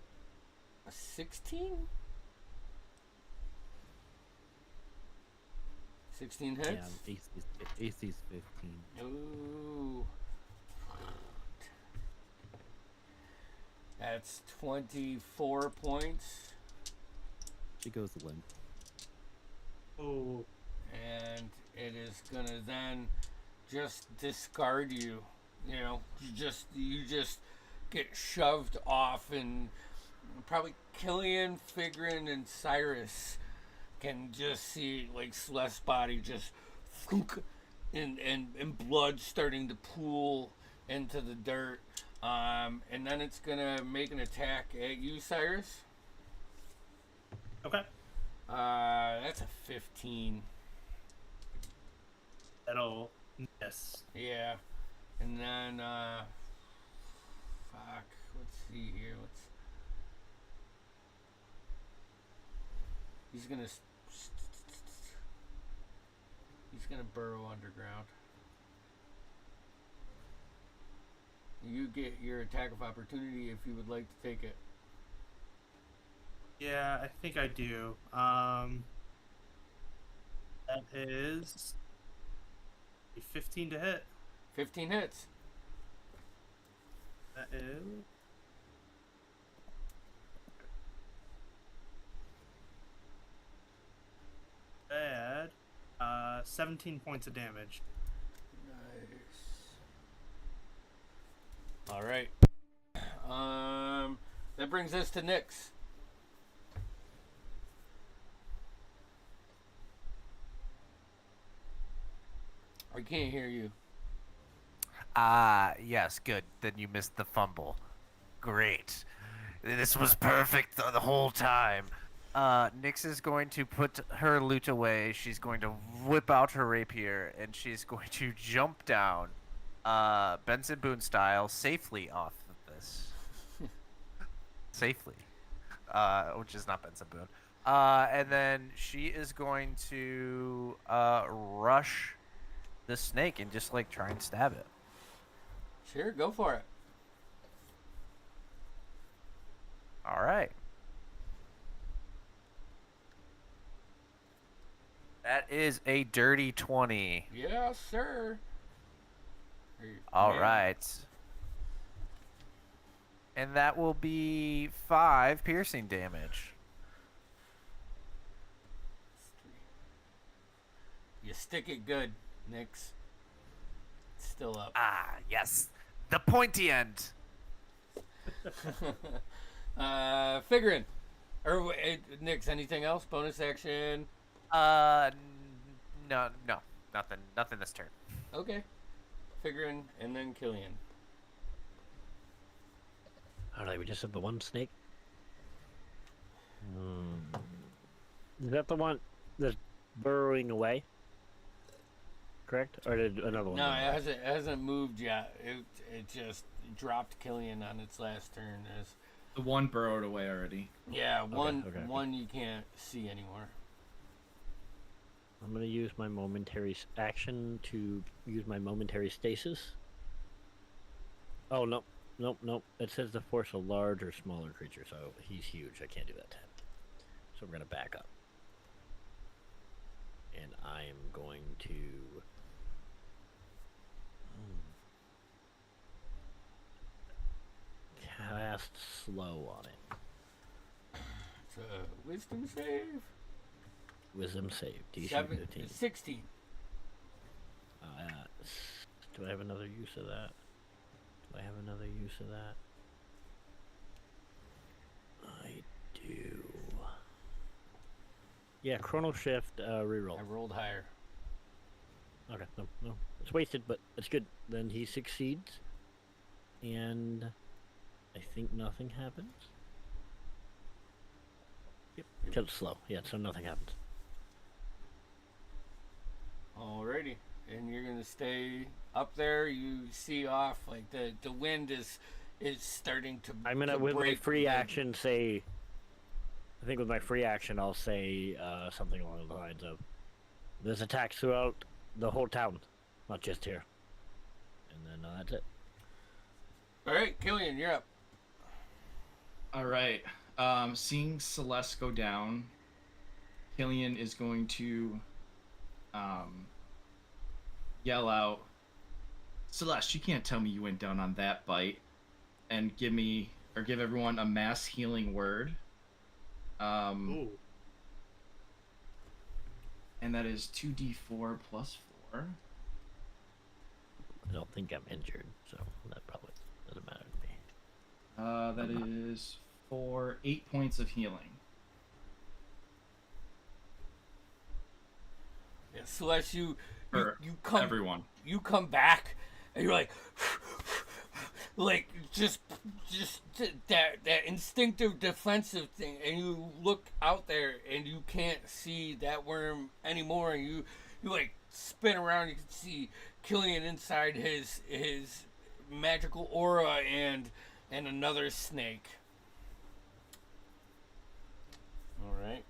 a 16. 16 hits.
Yeah, AC's 15.
Ooh. That's 24 points.
She goes limp.
Oh,
And it is gonna then just discard you. You know, you just get shoved off, and probably Killian, Figrin, and Cyrus can just see like Celeste's body just thunk, and blood starting to pool into the dirt. And then it's gonna make an attack at you, Cyrus.
okay.
That's a 15.
That'll miss.
Yeah. And then, fuck. Let's see here. He's gonna burrow underground. You get your attack of opportunity if you would like to take it.
Yeah, I think I do. That is a 15 to hit.
15 hits.
That is. Bad. 17 points of damage.
Nice. All right. That brings us to Nyx. I can't hear you.
Yes, good. Then you missed the fumble. Great. This was perfect the whole time. Nyx is going to put her loot away. She's going to whip out her rapier, and she's going to jump down, Benson Boone style, safely off of this. safely, which has not been so boon. And then she is going to rush the snake and just like try and stab it.
Sure, go for it.
All right. That is a dirty 20.
Yes, sir.
All
Man.
right. And that will be 5 piercing damage.
You stick it good, Nyx. It's still up.
Ah, yes. The pointy end.
Figuring. Or Nyx, anything else? Bonus action?
No, nothing this turn.
Okay. Figuring, and then Killian.
Alright, we just have the one snake. Is that the one that's burrowing away? Correct? Or did another one?
No,
run away?
it hasn't moved yet. It just dropped Killian on its last turn.
The one burrowed away already.
Yeah, one
okay.
you can't see anymore.
I'm gonna use my momentary action to use my momentary stasis. Oh, no. Nope. It says to force a large or smaller creature, so he's huge. I can't do that to him. So we're gonna back up. And I am going to... cast slow on it.
It's a wisdom save.
Wisdom save. DC 15.
16.
Do I have another use of that? I do. Yeah, Chrono Shift, reroll.
I rolled higher.
Okay, no. It's wasted, but it's good. Then he succeeds. And I think nothing happens. Yep, because it's slow. Yeah, so nothing happens.
Alrighty. And you're gonna stay up there. You see off like the wind is starting to.
I'm gonna
to
with my
break
free
the-
action say. I think with my free action I'll say something along the lines of, "There's attacks throughout the whole town, not just here." And then that's it.
All right, Killian, you're up.
All right. Seeing Celeste go down, Killian is going to yell out, "Celeste, you can't tell me you went down on that bite," and give everyone a mass healing word.
Ooh.
And that is 2d4 plus 4.
I don't think I'm injured, so that probably doesn't matter to me.
That is for 8 points of healing.
Yeah, Celeste, you
For
come
everyone.
You come back and you're like just that instinctive defensive thing, and you look out there and you can't see that worm anymore, and you like spin around. You can see Killian inside his magical aura and another snake. All right.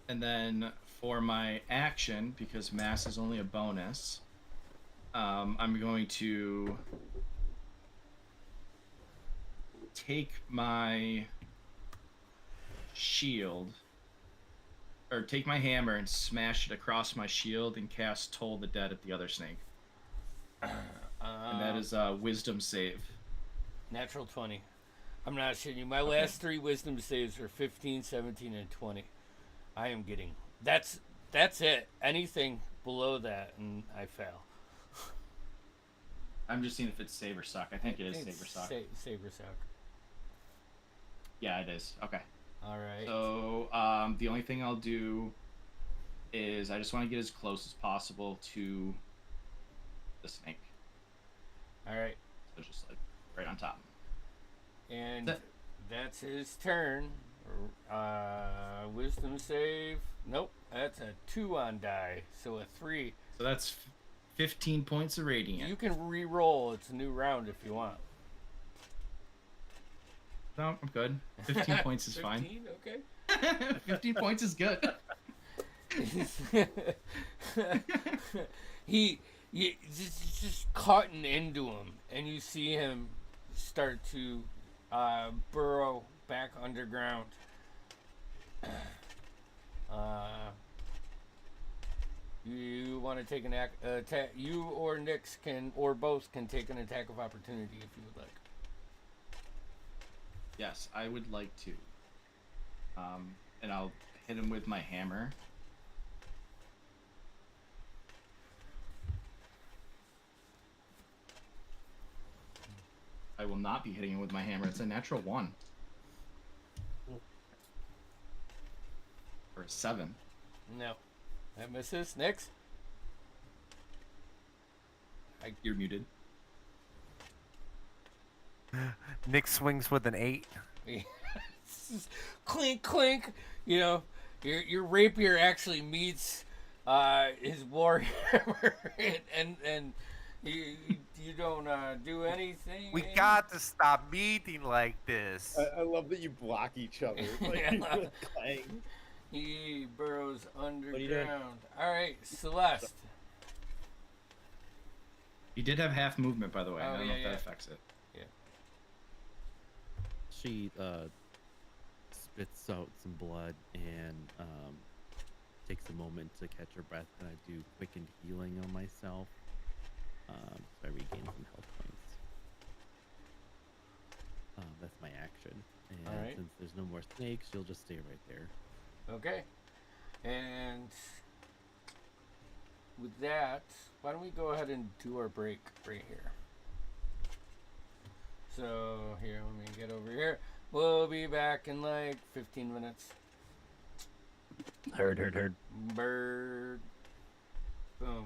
And then for my action, because mass is only a bonus, I'm going to take my shield, or take my hammer and smash it across my shield and cast Toll the Dead at the other snake. And that is a wisdom save.
Natural 20. I'm not shitting you. My last 3 wisdom saves were 15, 17, and 20. I am getting... That's it. Anything below that, and I fail.
I'm just seeing if it's save or suck. I think it is save or suck.
Save or suck.
Yeah, it is. Okay.
All right.
So the only thing I'll do is I just want to get as close as possible to the snake.
All right.
So just like right on top.
And
That-
that's his turn. Wisdom save. Nope. That's a 2 on die. So a 3.
So that's 15 points of radiant.
You can re-roll. It's a new round if you want.
No, I'm good. 15 points is fine.
15, okay.
15 points is good.
he just cutting into him, and you see him start to burrow back underground. You want to take an attack? You or Nyx can, or both can take an attack of opportunity if you would like.
Yes, I would like to. And I'll hit him with my hammer. I will not be hitting him with my hammer. It's a natural 1. Or a 7.
No, that misses. Nyx.
You're muted.
Nick swings with an 8.
Clink, clink. You know, your rapier actually meets his warhammer, and you don't do anything.
We got to stop meeting like this.
I love that you block each other. Like, clang.
He burrows
are you doing?
underground. All right, Celeste.
He did have half movement, by the way.
Oh,
I don't know if
yeah.
that affects it.
She spits out some blood and takes a moment to catch her breath, and I do quickened healing on myself. So I regain some health points. That's my action. And
All right.
since there's no more snakes, she'll just stay right there.
Okay, and with that, why don't we go ahead and do our break right here? So here, let me get over here. We'll be back in like 15 minutes.
Heard.
Bird. Boom.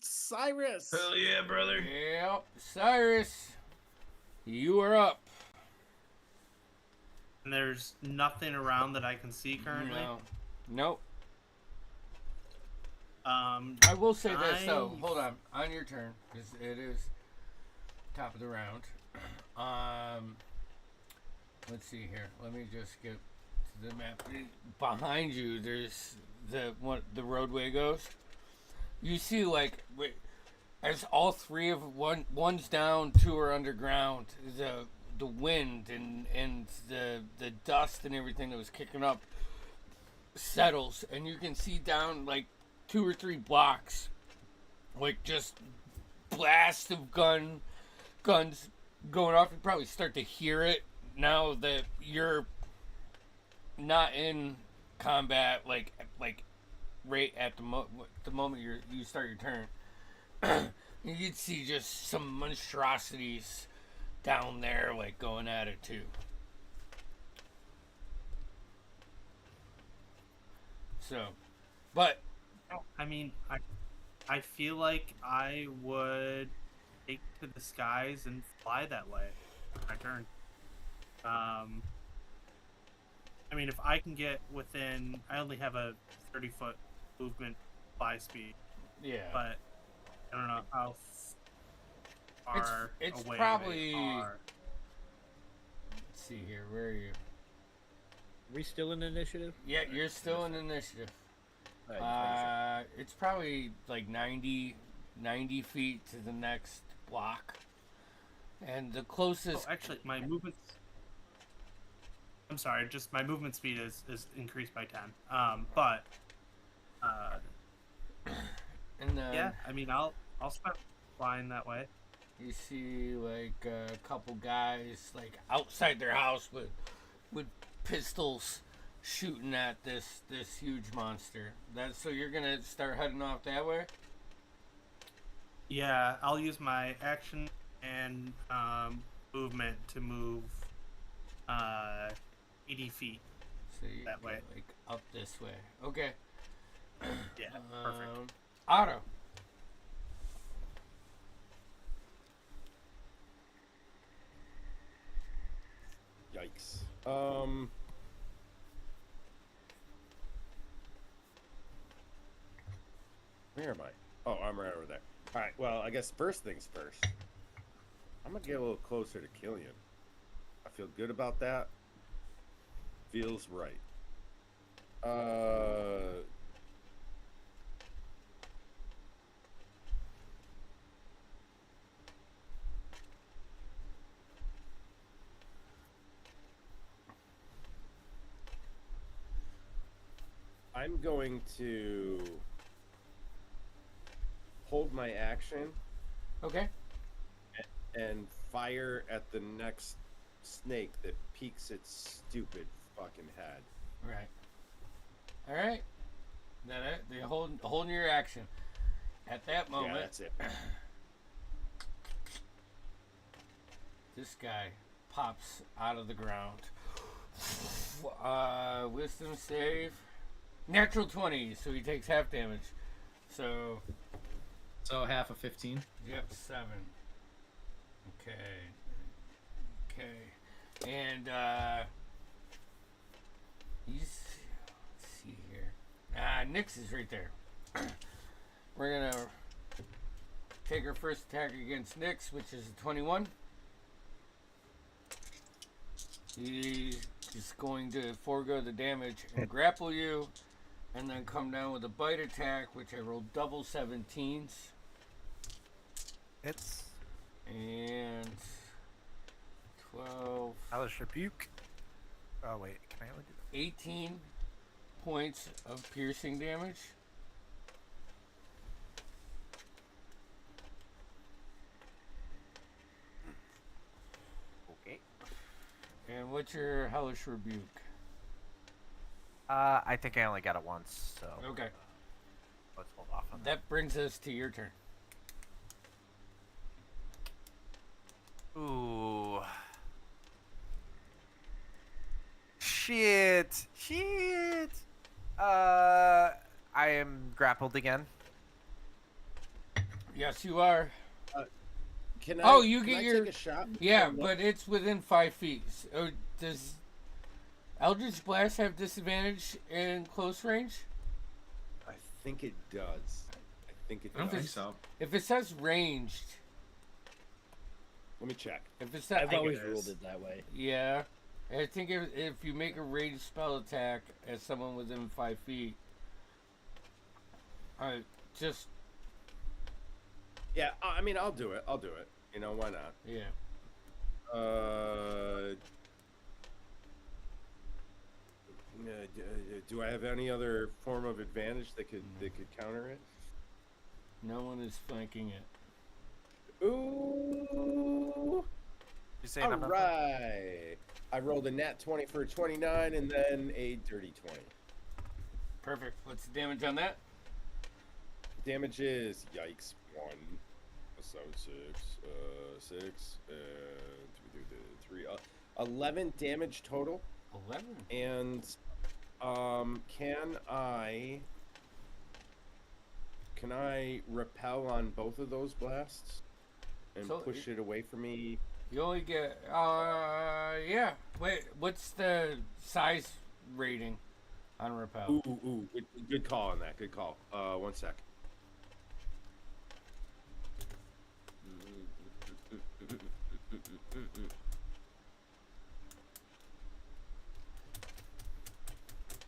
Cyrus.
Hell yeah, brother.
Yep, Cyrus, you are up.
And there's nothing around that I can see currently.
No. Nope.
Um,
I will say this though.
I-
Hold on your turn, because it is top of the round. Let's see here. Let me just get to the map. Behind you, there's the roadway goes. You see, like, as all three of one's down, two are underground. The wind and the dust and everything that was kicking up settles, and you can see down like 2 or 3 blocks, like just blasts of guns going off. You probably start to hear it now that you're not in combat, like right at the moment you start your turn. You'd see just some monstrosities down there, like going at it too. So, but
I mean, I feel like I would take to the skies and fly that way. My turn. I mean, if I can get within, I only have a 30-foot movement fly speed,
yeah,
but I don't know how far
it's
away
probably.
they are.
Let's see here. Where are you?
We still in initiative?
Yeah, you're still in initiative. It's probably like 90 feet to the next block, and the closest.
Oh, actually, my movement. I'm sorry, just my movement speed is increased by 10. But
And then
yeah, I mean, I'll start flying that way.
you see like a couple guys like outside their house with pistols shooting at this huge monster. So you're gonna start heading off that way.
Yeah, I'll use my action and movement to move 80 feet.
So you
That
go,
way.
like up this way. Okay.
Yeah, perfect.
Otto.
Yikes. Where am I? Oh, I'm right over there. All right. Well, I guess first things first. I'm gonna get a little closer to Killian. I feel good about that. Feels right. I'm going to hold my action
Okay.
and fire at the next snake that peeks its stupid fucking head.
Right. All right. They holding your action. At that moment,
Yeah, that's it.
this guy pops out of the ground. Wisdom save. Natural 20, so he takes half damage. So,
So half of 15.
yep, 7. Okay. And, let's see here. Nyx is right there. We're gonna take our first attack against Nyx, which is a 21. He is going to forego the damage and grapple you, and then come down with a bite attack, which I rolled double 17s.
It's
And 12,
Hellish Rebuke. Oh wait, can I only do that?
18 points of piercing damage.
Okay.
And what's your hellish rebuke?
I think I only got it once, so
Okay.
let's hold off on that.
That brings us to your turn.
Ooh. Shit. I am grappled again.
Yes, you are.
Can I?
Oh, you
can
get
I
your-
take a shot?
Yeah,
Or no?
but it's within 5 feet. Does Eldritch Blast have disadvantage in close range?
I think it does. I think it
I don't
does.
think so.
If it says ranged,
Let me check.
if it says
I've always
it
ruled
is.
it that way.
yeah, I think if you make a ranged spell attack at someone within 5 feet, just
Yeah, I mean, I'll do it. I'll do it. You know, why not?
yeah.
Do I have any other form of advantage that could counter it?
No one is flanking it.
Ooh!
You say
All
nothing?
right. I rolled a nat 20 for a 29 and then a dirty 20.
Perfect. What's the damage on that?
Damage is, yikes, 1. So 6, and 3, 11 damage total.
11.
And can I repel on both of those blasts and
So
push it away from me?
You only get yeah. Wait, what's the size rating on repel?
Ooh, good call on that. Good call. 1 sec.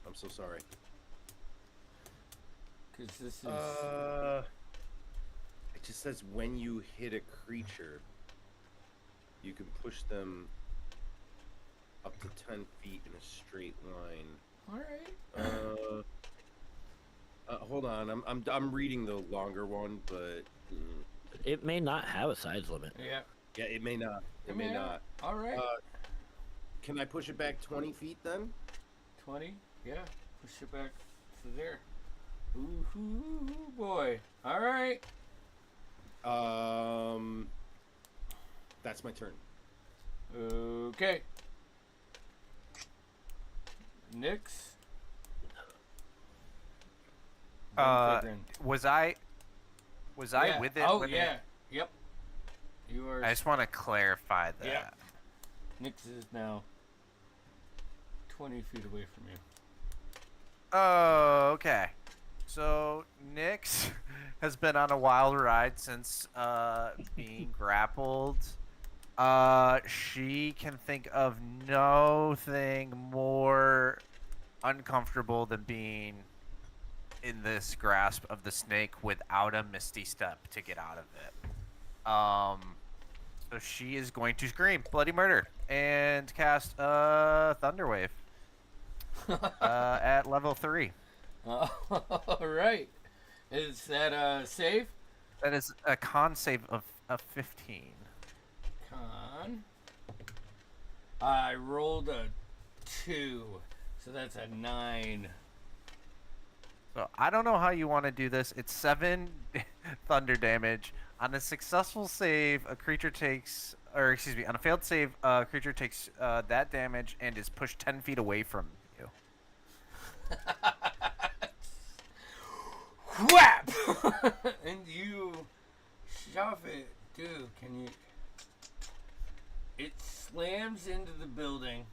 I'm so sorry.
Because this is
It just says when you hit a creature, you can push them up to 10 feet in a straight line.
all right.
Hold on. I'm reading the longer one, but
It may not have a size limit.
Yeah.
yeah, it may not. It may not.
All right.
Can I push it back 20 feet then?
20. Yeah. Push it back to there. Ooh, boy. All right.
That's my turn.
Okay. Nyx.
Was I
Yeah.
with it?
Oh
when
yeah. Yep. You are.
I just want to clarify that.
Yeah. Nyx is now 20 feet away from you.
Oh, okay. So Nyx has been on a wild ride since being grappled. She can think of nothing more uncomfortable than being in this grasp of the snake without a misty step to get out of it. So she is going to scream bloody murder and cast Thunderwave at level 3.
All right. Is that save?
That is a con save of 15.
Con. I rolled a 2, so that's a 9.
So I don't know how you want to do this. It's 7 thunder damage. On a successful save, a creature takes, or excuse me, on a failed save, a creature takes that damage and is pushed 10 feet away from you.
Whap! And you shove it. Dude, can you... It slams into the building.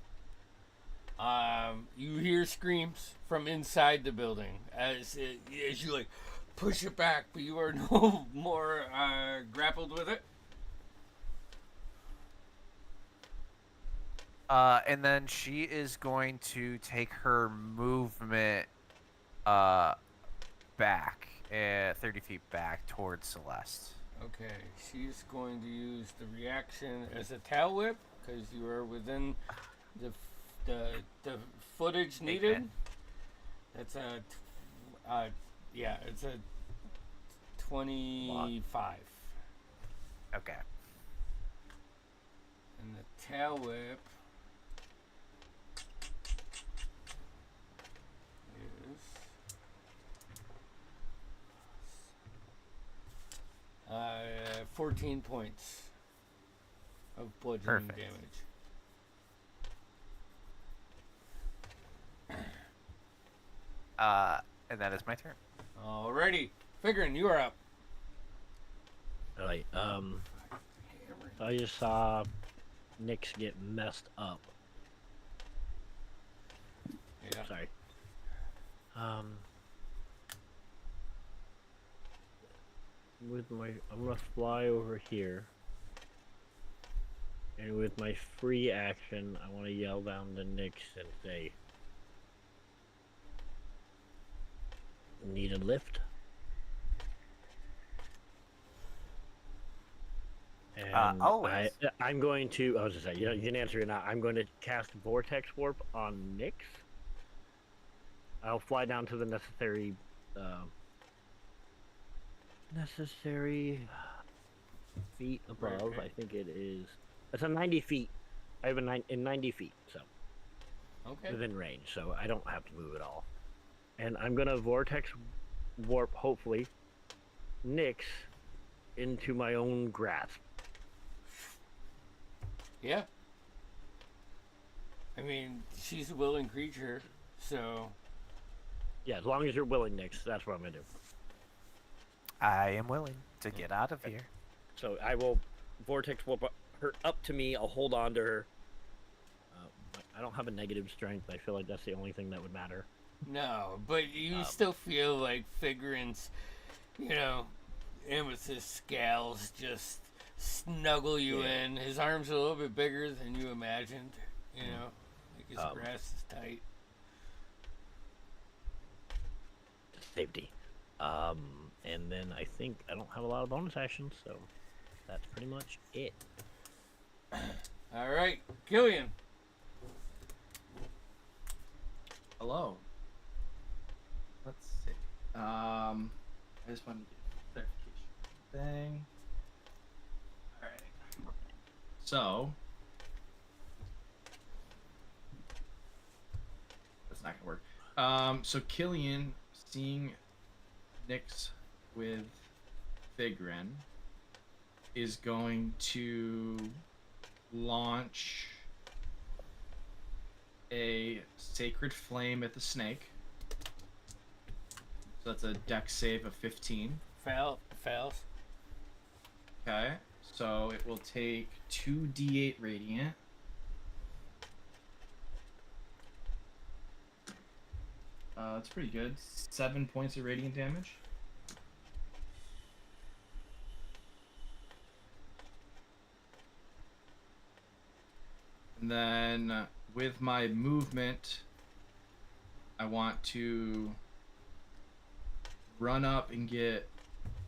You hear screams from inside the building as you like push it back, but you are no more grappled with it.
And then she is going to take her movement back, 30 feet back towards Celeste.
Okay, she's going to use the reaction as a tail whip because you are within the footage needed.
man.
That's it's a 25.
Okay.
And the tail whip is 14 points of bludgeoning
Perfect.
damage.
And that is my turn.
Alrighty, Figurin, you are up.
Alright, I just saw Nyx get messed up.
Yeah.
Sorry. I'm gonna fly over here. And with my free action, I want to yell down to Nyx and say, "Need a lift?" And
Always.
I'm going to. I was just saying, you can answer it now. I'm going to cast Vortex Warp on Nyx. I'll fly down to the necessary feet above.
Right.
I think it is. It's a 90 feet. I have in 90 feet, so
Okay.
within range, so I don't have to move at all. And I'm gonna Vortex Warp, hopefully, Nyx into my own grasp.
Yeah. I mean, she's a willing creature, so
Yeah, as long as you're willing, Nyx, that's what I'm gonna do.
I am willing to get out of here.
So I will Vortex Warp her up to me. I'll hold on to her. I don't have a negative strength. I feel like that's the only thing that would matter.
no. But you still feel like Figurin's, Amethyst scales just snuggle you in. His arms are a little bit bigger than you imagined. Like his grasp is tight.
Safety. And then I think I don't have a lot of bonus actions, so that's pretty much it.
All right, Killian.
Hello. Let's see. I just wanted to get a clarification thing. All right. So that's not gonna work. So Killian, seeing Nyx with Figrin, is going to launch a Sacred Flame at the snake. So that's a dex save of 15.
Fails.
Okay, so it will take 2d8 radiant. That's pretty good. 7 points of radiant damage. And then with my movement, I want to run up and get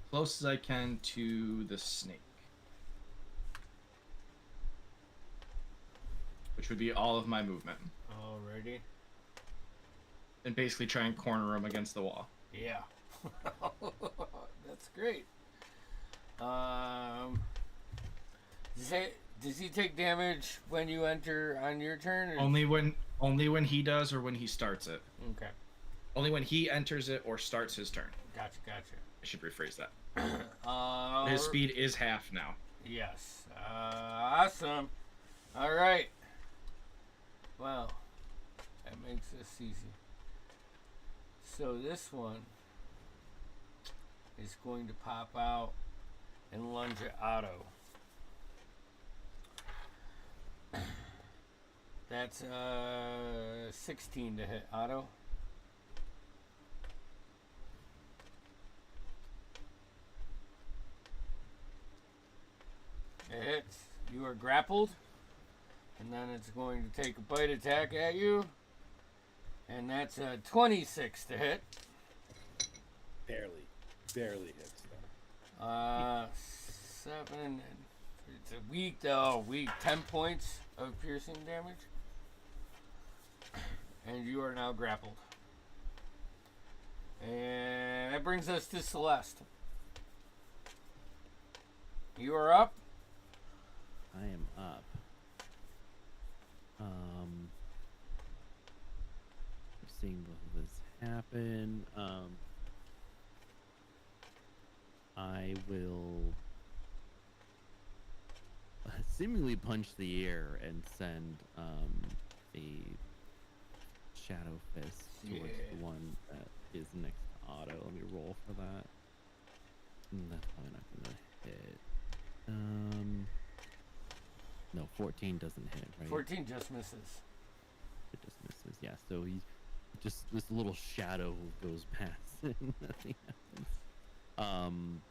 close as I can to the snake, which would be all of my movement,
Alrighty.
and basically try and corner him against the wall.
Yeah. That's great. Does he take damage when you enter on your turn? Or...
Only when he does, or when he starts it.
Okay.
Only when he enters it or starts his turn.
Gotcha.
I should rephrase that.
Uh,
His speed is half now.
Yes. Awesome. All right. Well, that makes this easy. So this one is going to pop out and lunge at Otto. That's 16 to hit Otto. It hits. You are grappled. And then it's going to take a bite attack at you. And that's a 26 to hit.
Barely hits them.
7 and it's a weak though. Weak 10 points of piercing damage. And you are now grappled. And that brings us to Celeste. You are up.
I am up. Seeing both of this happen. I will seemingly punch the air and send a shadow fist towards the one that is next to Otto. Let me roll for that. That's probably not gonna hit. No, 14 doesn't hit, right?
14 just misses.
It just misses. Yeah, so he just this little shadow goes past and nothing happens.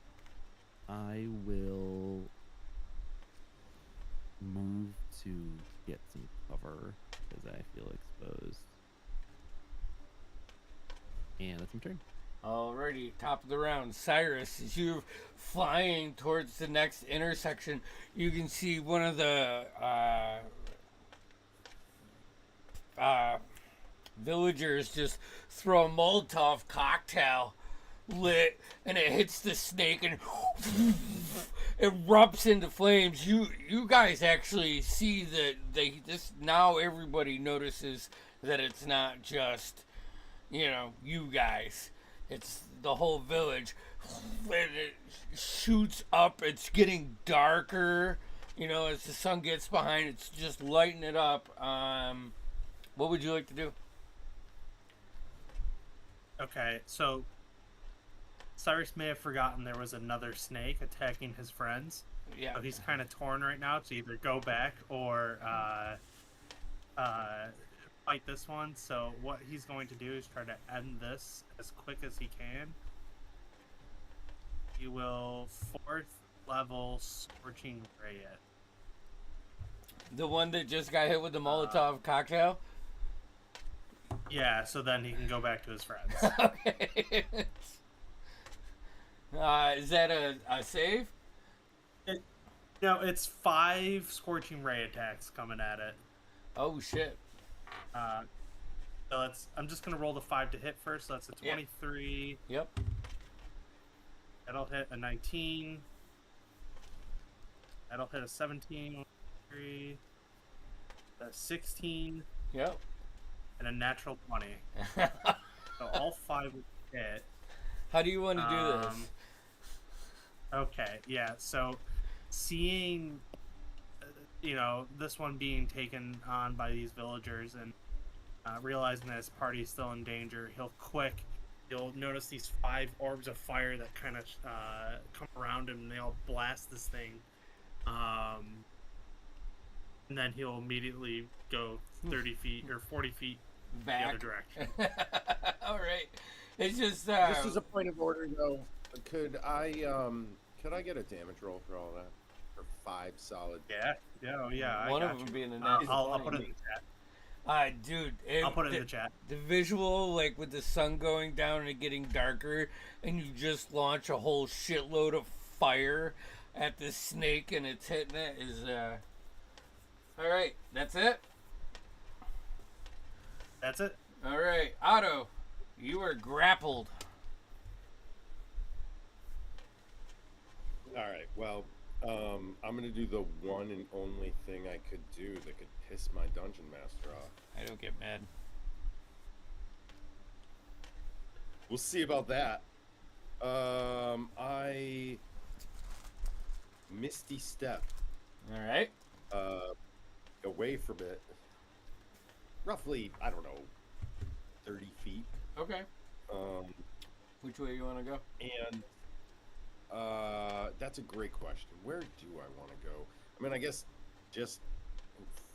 I will move to get some cover because I feel exposed. And that's my turn.
Alrighty, top of the round. Cyrus, as you're flying towards the next intersection, you can see one of the villagers just throw a Molotov cocktail lit, and it hits the snake and erupts into flames. You guys actually see that this now everybody notices that it's not just you guys. It's the whole village. And it shoots up. It's getting darker. As the sun gets behind, it's just lighting it up. What would you like to do?
Okay, so Cyrus may have forgotten there was another snake attacking his friends.
Yeah.
So he's kind of torn right now to either go back or fight this one. So what he's going to do is try to end this as quick as he can. He will 4th level Scorching Ray it.
The one that just got hit with the Molotov cocktail?
Yeah, so then he can go back to his friends.
Okay. Is that a save?
No, it's 5 Scorching Ray attacks coming at it.
Oh, shit.
So I'm just going to roll the 5 to hit first. So that's a 23.
Yep.
That'll hit a 19. That'll hit a 17. 3. A 16.
Yep.
And a natural 20. So all 5 will hit.
How do you want to do this?
Okay, yeah. So seeing, this one being taken on by these villagers and realizing that his party is still in danger, you'll notice these 5 orbs of fire that kind of come around him, and they all blast this thing. And then he'll immediately go 30 feet or 40 feet
Back.
the other direction.
All right. It's just
This is a point of order, though. Could I get a damage roll for all that? For 5 solid.
Yeah.
one
I
of
got
them
you.
being a
I'll
natural
put it
20.
in the chat.
Dude,
I'll put it in the chat.
The visual, like with the sun going down and it getting darker, and you just launch a whole shitload of fire at this snake and it's hitting it is all right. That's it.
That's it.
All right, Otto, you are grappled.
All right. Well, I'm gonna do the one and only thing I could do that could piss my dungeon master off.
I don't get mad.
We'll see about that. I Misty Step
All right.
away from it. Roughly, I don't know, 30 feet.
Okay. Which way you want to go?
And that's a great question. Where do I want to go? I mean, I guess just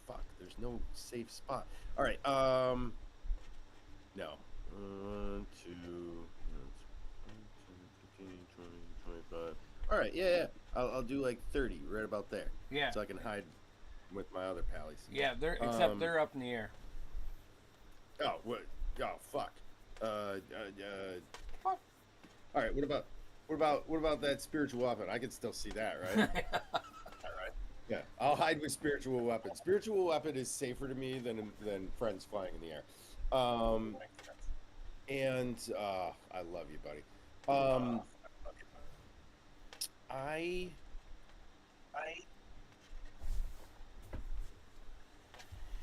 fuck. There's no safe spot. All right. No. 1, 2, 15, 20, 25. All right. Yeah. I'll do like 30, right about there.
Yeah.
So I can hide with my other pallies.
Yeah, they're up in the air.
Oh, what? Oh, fuck.
Fuck.
All right. What about that spiritual weapon? I can still see that, right? All right. Yeah. I'll hide with spiritual weapon. Spiritual weapon is safer to me than friends flying in the air. And I love you, buddy.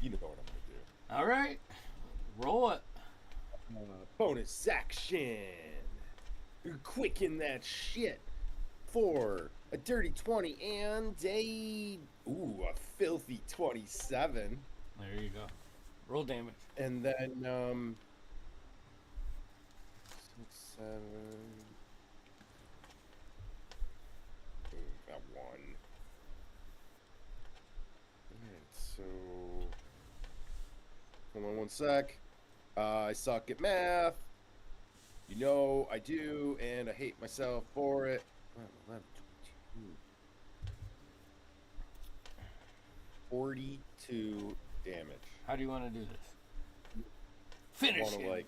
You know what I'm gonna do.
All right. Roll it.
Bonus action. Quicken that shit for a dirty 20 and a filthy 27.
There you go. Roll damage.
And then 6, 7, 8, So, hold on one sec. I suck at math. You know I do, and I hate myself for it. 11, 22. 42 damage.
How do you want to do this? Finish it.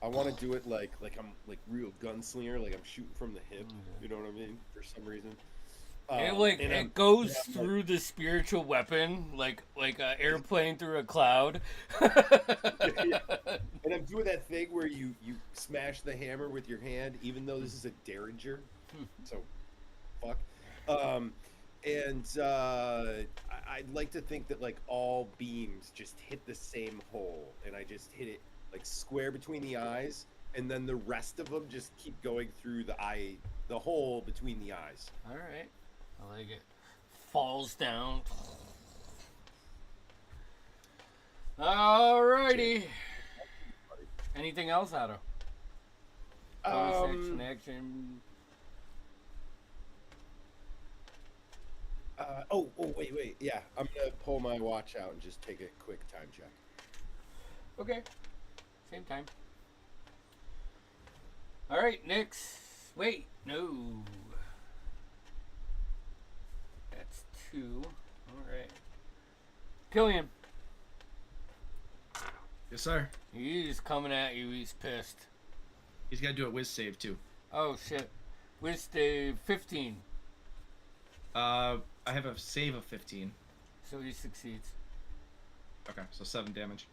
I want to do it like I'm like real gunslinger, like I'm shooting from the hip. You know what I mean? For some reason.
It goes through the spiritual weapon like an airplane through a cloud.
Yeah. And I'm doing that thing where you smash the hammer with your hand, even though this is a derringer. So, fuck. I'd like to think that like all beams just hit the same hole, and I just hit it like square between the eyes, and then the rest of them just keep going through the hole between the eyes.
All right, I like it. Falls down. Alrighty. Anything else, Otto? Action.
Wait. Yeah, I'm gonna pull my watch out and just take a quick time check.
Okay. Same time. Alright, Nyx. Wait, no. That's 2. Alright. Killian.
Yes, sir.
He's coming at you. He's pissed.
He's got to do a whiz save, too.
Oh, shit. Whiz save 15.
I have a save of 15.
So he succeeds.
Okay, so 7 damage.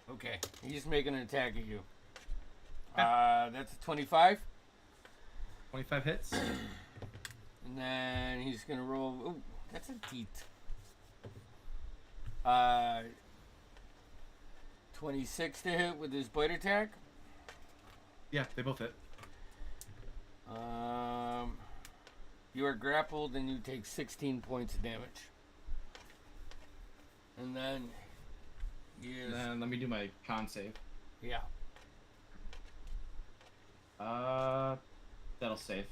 Okay, he's making an attack at you. That's a 25.
25 hits.
And then he's gonna roll. Oh, that's a deet. 26 to hit with his bite attack.
Yeah, they both hit.
You are grappled and you take 16 points of damage. And then
And then let me do my con save.
Yeah.
That'll save.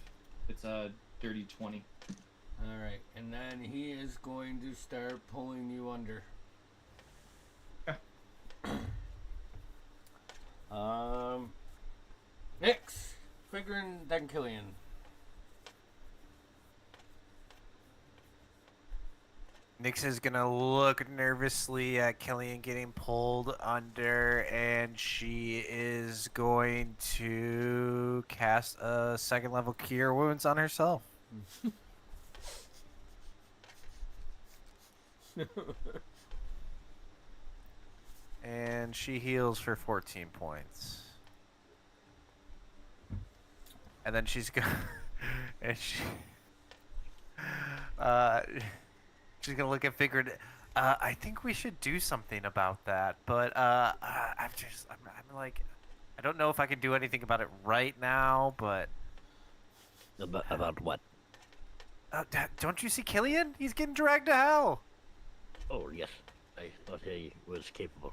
It's a dirty 20.
Alright, and then he is going to start pulling you under. Nyx, figuring then Killian.
Nyx is gonna look nervously at Killian getting pulled under, and she is going to cast a 2nd level Cure Wounds on herself. And she heals for 14 points. And then she's gonna and she's gonna look at Figured. I think we should do something about that, but I'm like, I don't know if I can do anything about it right now. But
About what?
don't you see Killian? He's getting dragged to hell.
Oh, yes. I thought he was capable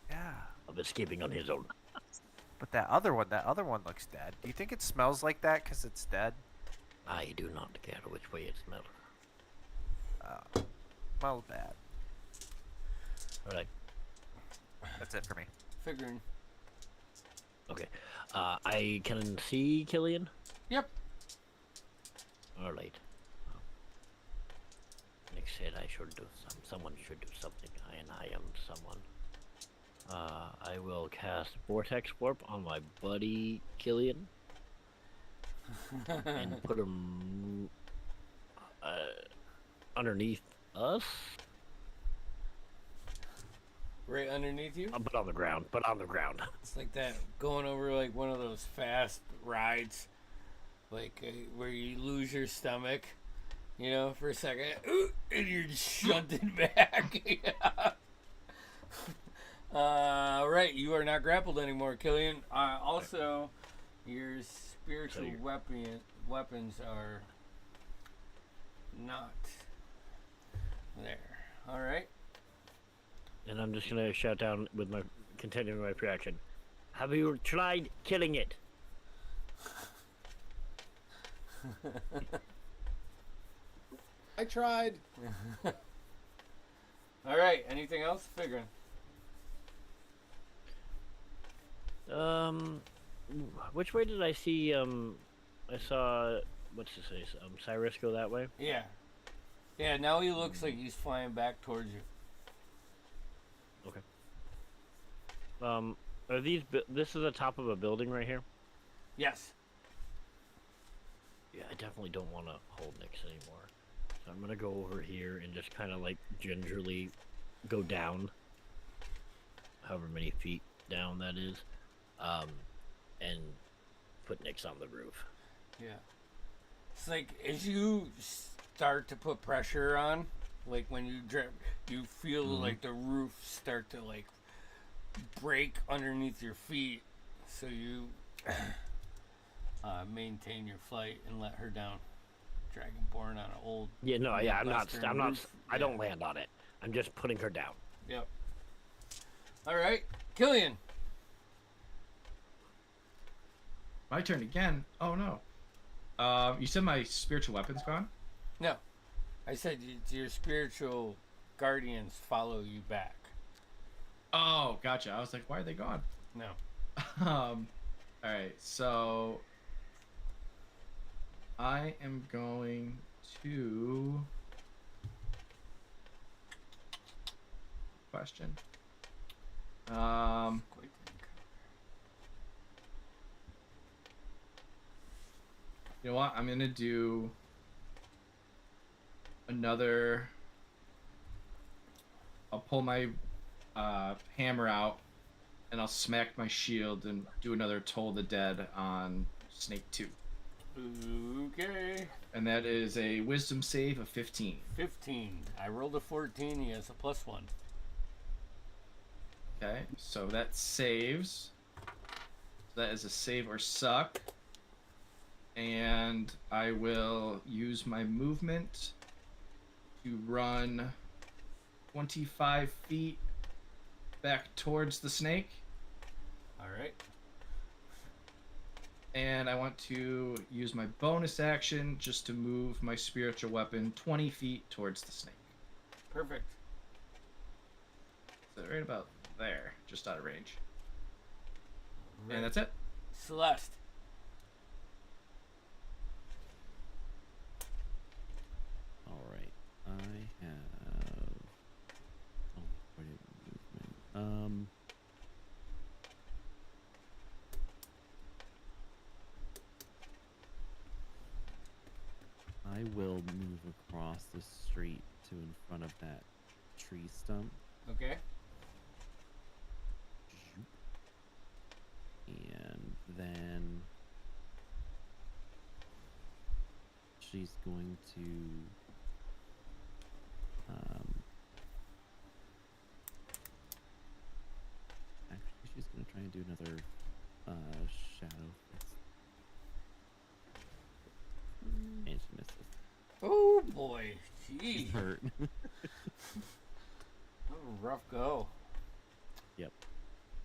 Yeah.
of escaping on his own.
But that other one looks dead. Do you think it smells like that because it's dead?
I do not care which way it smells.
Smells bad.
Alright.
That's it for me.
Figuring.
Okay. I can see Killian?
Yep.
Alright. Nick said I should do someone should do something, and I am someone. I will cast Vortex Warp on my buddy Killian. And put him underneath us.
Right underneath you?
But on the ground.
It's like that going over like one of those fast rides, like where you lose your stomach, you know, for a second, and you're shunted back. Right, you are not grappled anymore, Killian. Also, your spiritual weapons are not there. All right.
And I'm just gonna shout down with my continuing my reaction. Have you tried killing it?
I tried.
All right. Anything else? Figuring.
Which way did I see? I saw what's his face? Cyrus go that way.
Yeah. Yeah. Now he looks like he's flying back towards you.
Okay. Are these? This is the top of a building right here.
Yes.
Yeah, I definitely don't want to hold Nyx anymore. So I'm gonna go over here and just kind of like gingerly go down, however many feet down that is, and put Nyx on the roof.
Yeah. It's like as you start to put pressure on, like when you drip, you feel like the roof start to like break underneath your feet, so you maintain your flight and let her down. Dragonborn on an old.
Yeah, no, yeah, I'm not.
Western roof.
I don't land on it. I'm just putting her down.
Yep. All right, Killian.
My turn again. Oh no. You said my spiritual weapon's gone?
No, I said your spiritual guardians follow you back.
Oh, gotcha. I was like, why are they gone?
No.
All right. So I am going to question. You know what? I'm gonna do another. I'll pull my hammer out, and I'll smack my shield and do another Toll the Dead on Snake 2.
Okay.
And that is a Wisdom save of 15.
15. I rolled a 14. He has a +1.
Okay, so that saves. So that is a save or suck. And I will use my movement to run 25 feet back towards the snake.
All right.
And I want to use my bonus action just to move my spiritual weapon 20 feet towards the snake.
Perfect.
So right about there, just out of range.
Right.
And that's it.
Celeste.
All right. I have. Oh, where did movement? I will move across the street to in front of that tree stump.
Okay.
And then she's going to actually she's going to try and do another shadow fist. And she misses.
Oh boy. Gee.
Hurt.
Oh, rough go.
Yep.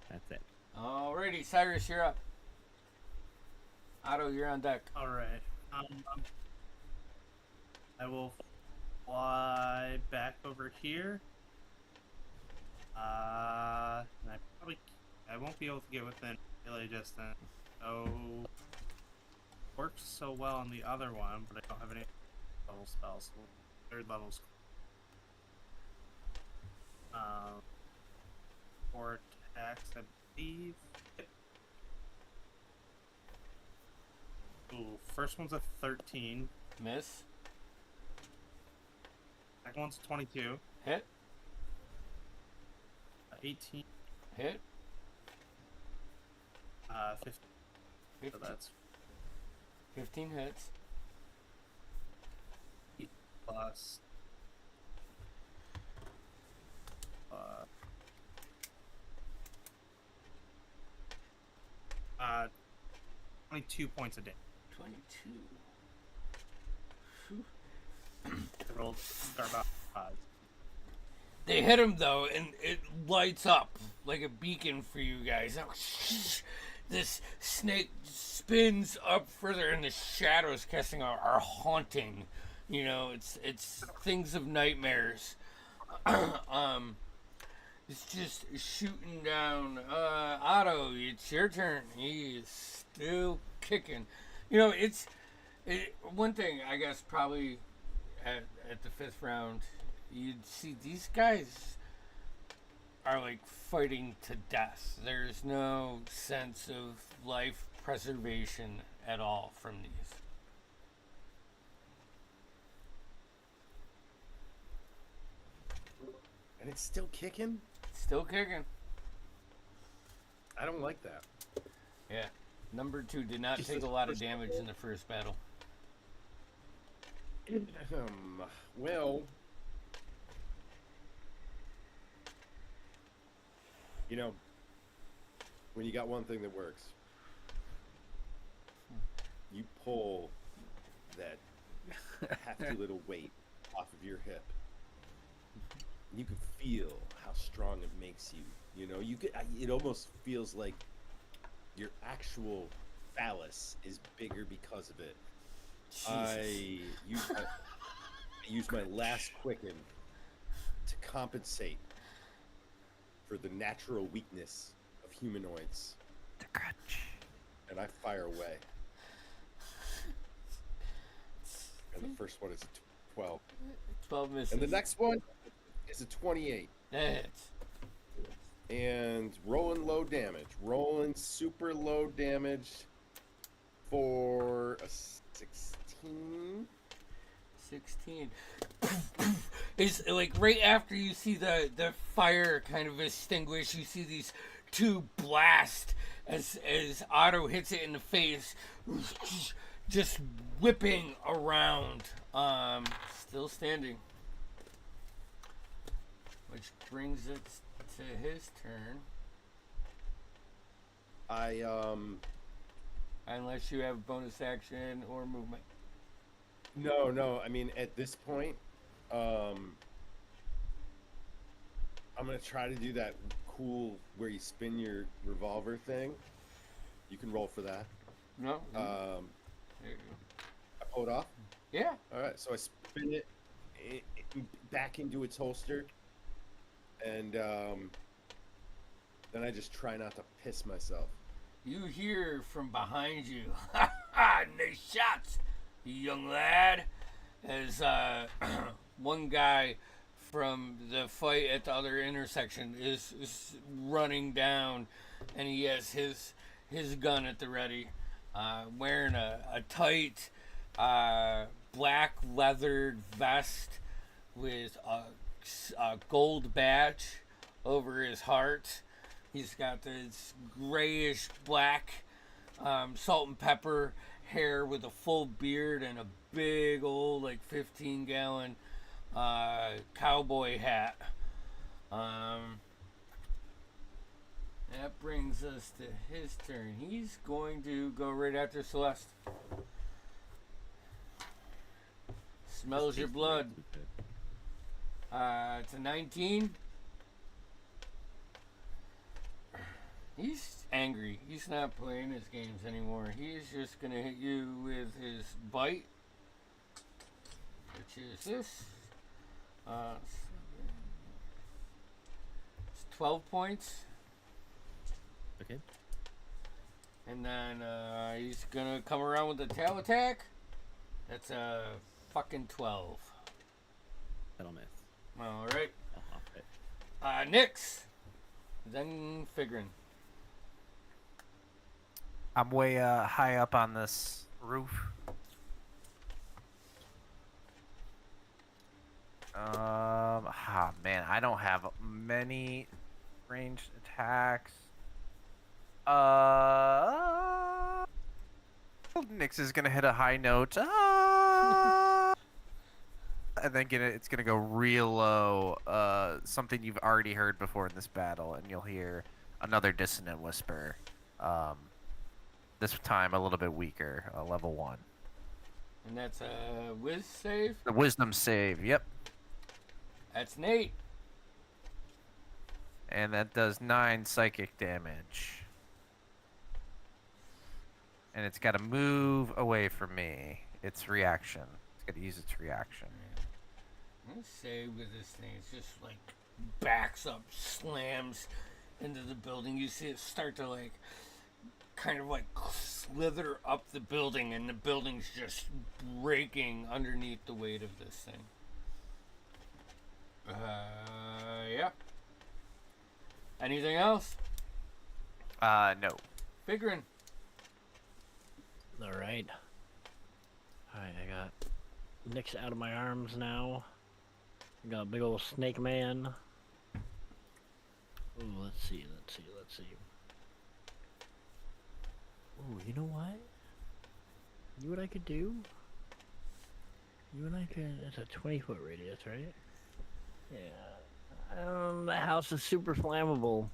That's it.
Alrighty, Cyrus, you're up. Otto, you're on deck.
All right. I will fly back over here. And I won't be able to get within melee distance. So works so well on the other one, but I don't have any level spells. So third levels. 4 attacks, I believe. Yep. Ooh, first one's a 13.
Miss.
Second one's a 22.
Hit.
18.
Hit.
15.
15.
So that's
15 hits.
plus 22 points a day.
22.
I rolled about 5.
They hit him though, and it lights up like a beacon for you guys. this snake spins up further, and the shadows casting are haunting. You know, it's things of nightmares. It's just shooting down. Otto, it's your turn. He is still kicking. You know, one thing I guess probably at the 5th round, you'd see these guys are like fighting to death. There's no sense of life preservation at all from these.
And it's still kicking?
Still kicking.
I don't like that.
Yeah. Number 2 did not take a lot of damage in the first battle.
Well, you know, when you got one thing that works, you pull that hefty little weight off of your hip. You can feel how strong it makes you. You know, it almost feels like your actual phallus is bigger because of it. I used my last quicken to compensate for the natural weakness of humanoids.
The crutch.
And I fire away. And the first one is a 12.
12 misses.
And the next one is a 28.
That's
And rolling low damage. Rolling super low damage for a 16.
16. Is like right after you see the fire kind of extinguish, you see these 2 blast as Otto hits it in the face, just whipping around. Still standing. Which brings it to his turn. Unless you have bonus action or movement.
No. I mean, at this point, I'm gonna try to do that cool where you spin your revolver thing. You can roll for that.
No.
There
There you
I pull it off.
go. Yeah.
All right, so I spin it back into its holster, and then I just try not to piss myself.
You hear from behind you, ha ha, nice shots, you young lad. As one guy from the fight at the other intersection is running down, and he has his gun at the ready, wearing a tight black leathered vest with a gold badge over his heart. He's got this grayish black salt and pepper hair with a full beard and a big old 15-gallon cowboy hat. That brings us to his turn. He's going to go right after Celeste. Smells your blood. It's a 19. He's angry. He's not playing his games anymore. He's just going to hit you with his bite, which is this. It's 12 points.
Okay.
And then he's going to come around with a tail attack. That's a fucking 12.
That'll miss.
All right.
I'll hop it.
Nyx. Then Figrin.
I'm way high up on this roof. Man, I don't have many ranged attacks. Nyx is gonna hit a high note. And then it's gonna go real low. Something you've already heard before in this battle, and you'll hear another dissonant whisper. This time a little bit weaker, level 1.
And that's a whiz save.
The wisdom save, yep.
That's Nate.
And that does 9 psychic damage. and it's got to move away from me. Its reaction. It's got to use its reaction.
I'm gonna say with this thing, it's just like backs up, slams into the building. You see it start to like kind of like slither up the building, and the building's just breaking underneath the weight of this thing. Yeah. Anything else?
No.
Figuring.
All right. All right, I got Nyx out of my arms now. I got a big old snake man. Ooh, let's see. Ooh, you know what? You know what I could do? You and I could. It's a 20-foot radius, right? Yeah. The house is super flammable.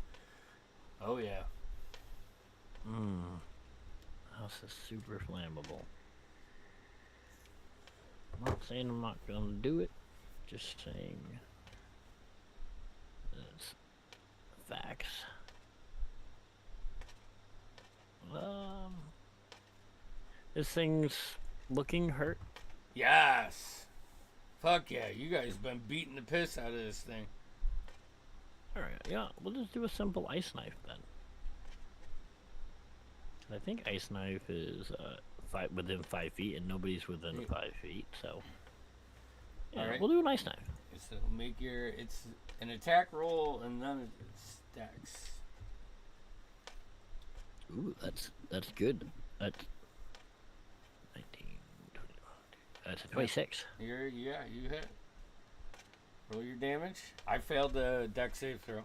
Oh yeah.
House is super flammable. I'm not saying I'm not gonna do it. Just saying. It's facts. This thing's looking hurt.
Yes. Fuck yeah, you guys been beating the piss out of this thing.
Alright, yeah, we'll just do a simple ice knife then. I think ice knife is within 5 feet, and nobody's within 5 feet, so. Yeah,
Alright.
we'll do an ice knife.
So it's an attack roll and none of it stacks.
Ooh, that's good. That's 19, 20, that's a 26.
You hit. Roll your damage. I failed the dex save throw.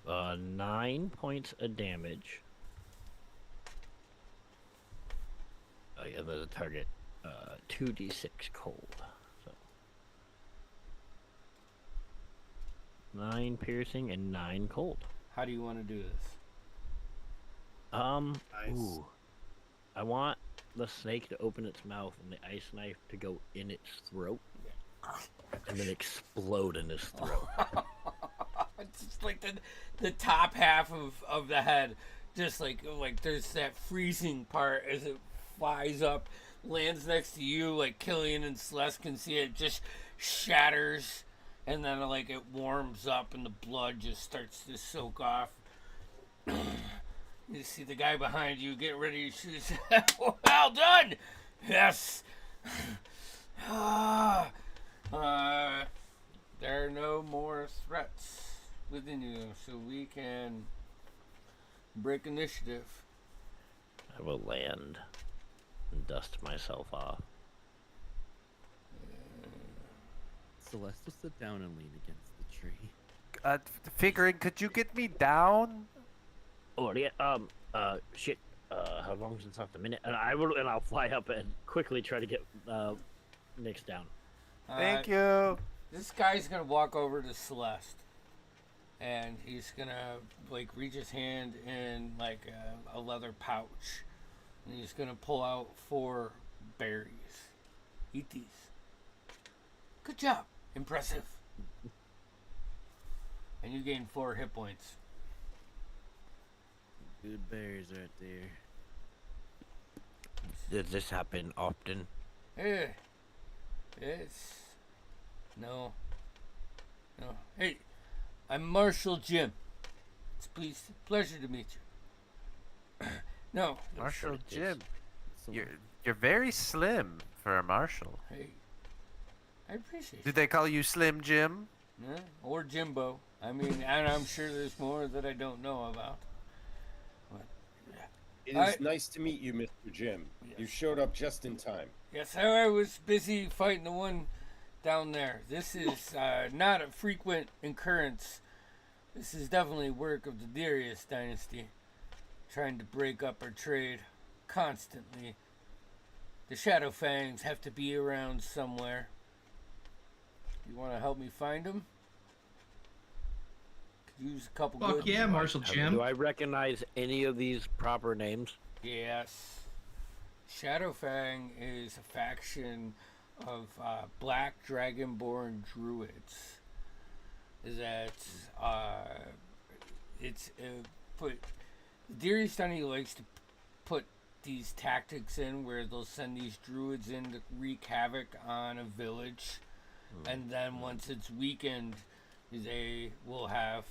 9 points of damage. Oh yeah, there's a target. 2d6 cold. So 9 piercing and 9 cold.
How do you want to do this?
Nice.
Ooh. I want the snake to open its mouth and the ice knife to go in its throat. And then explode in its throat.
It's just like the top half of the head, just like there's that freezing part as it flies up, lands next to you, like Killian and Celeste can see it, just shatters, and then like it warms up and the blood just starts to soak off. You see the guy behind you get ready to shoot his head. Well done! Yes! There are no more threats within you, so we can break initiative.
I will land and dust myself off.
Celeste will sit down and lean against the tree.
Figuring, could you get me down?
Oh yeah. Shit. How long is it left? A minute? And I'll fly up and quickly try to get Nyx down.
Thank you.
This guy's gonna walk over to Celeste, and he's gonna like reach his hand in like a leather pouch, and he's gonna pull out 4 berries. Eat these. Good job. Impressive. And you gain 4 hit points.
Good berries right there.
Does this happen often?
It's no. Hey, I'm Marshal Jim. It's pleasure to meet you. No,
Marshal
it is.
Jim.
So,
You're very slim for a marshal.
hey, I appreciate
Did
it.
they call you Slim Jim?
Yeah, or Jimbo. I mean, and I'm sure there's more that I don't know about. But, yeah.
It is
Alright.
nice to meet you, Mr. Jim. You
Yes.
showed up just in time.
Yes, I was busy fighting the one down there. This is not a frequent occurrence. This is definitely work of the Darius dynasty, trying to break up our trade constantly. The Shadow Fangs have to be around somewhere. You want to help me find them? Could use a couple
Fuck
good.
yeah, Marshal Jim.
Do I recognize any of these proper names?
Yes. Shadowfang is a faction of black dragonborn druids. That but Diristani likes to put these tactics in where they'll send these druids in to wreak havoc on a village, and then once it's weakened, they will have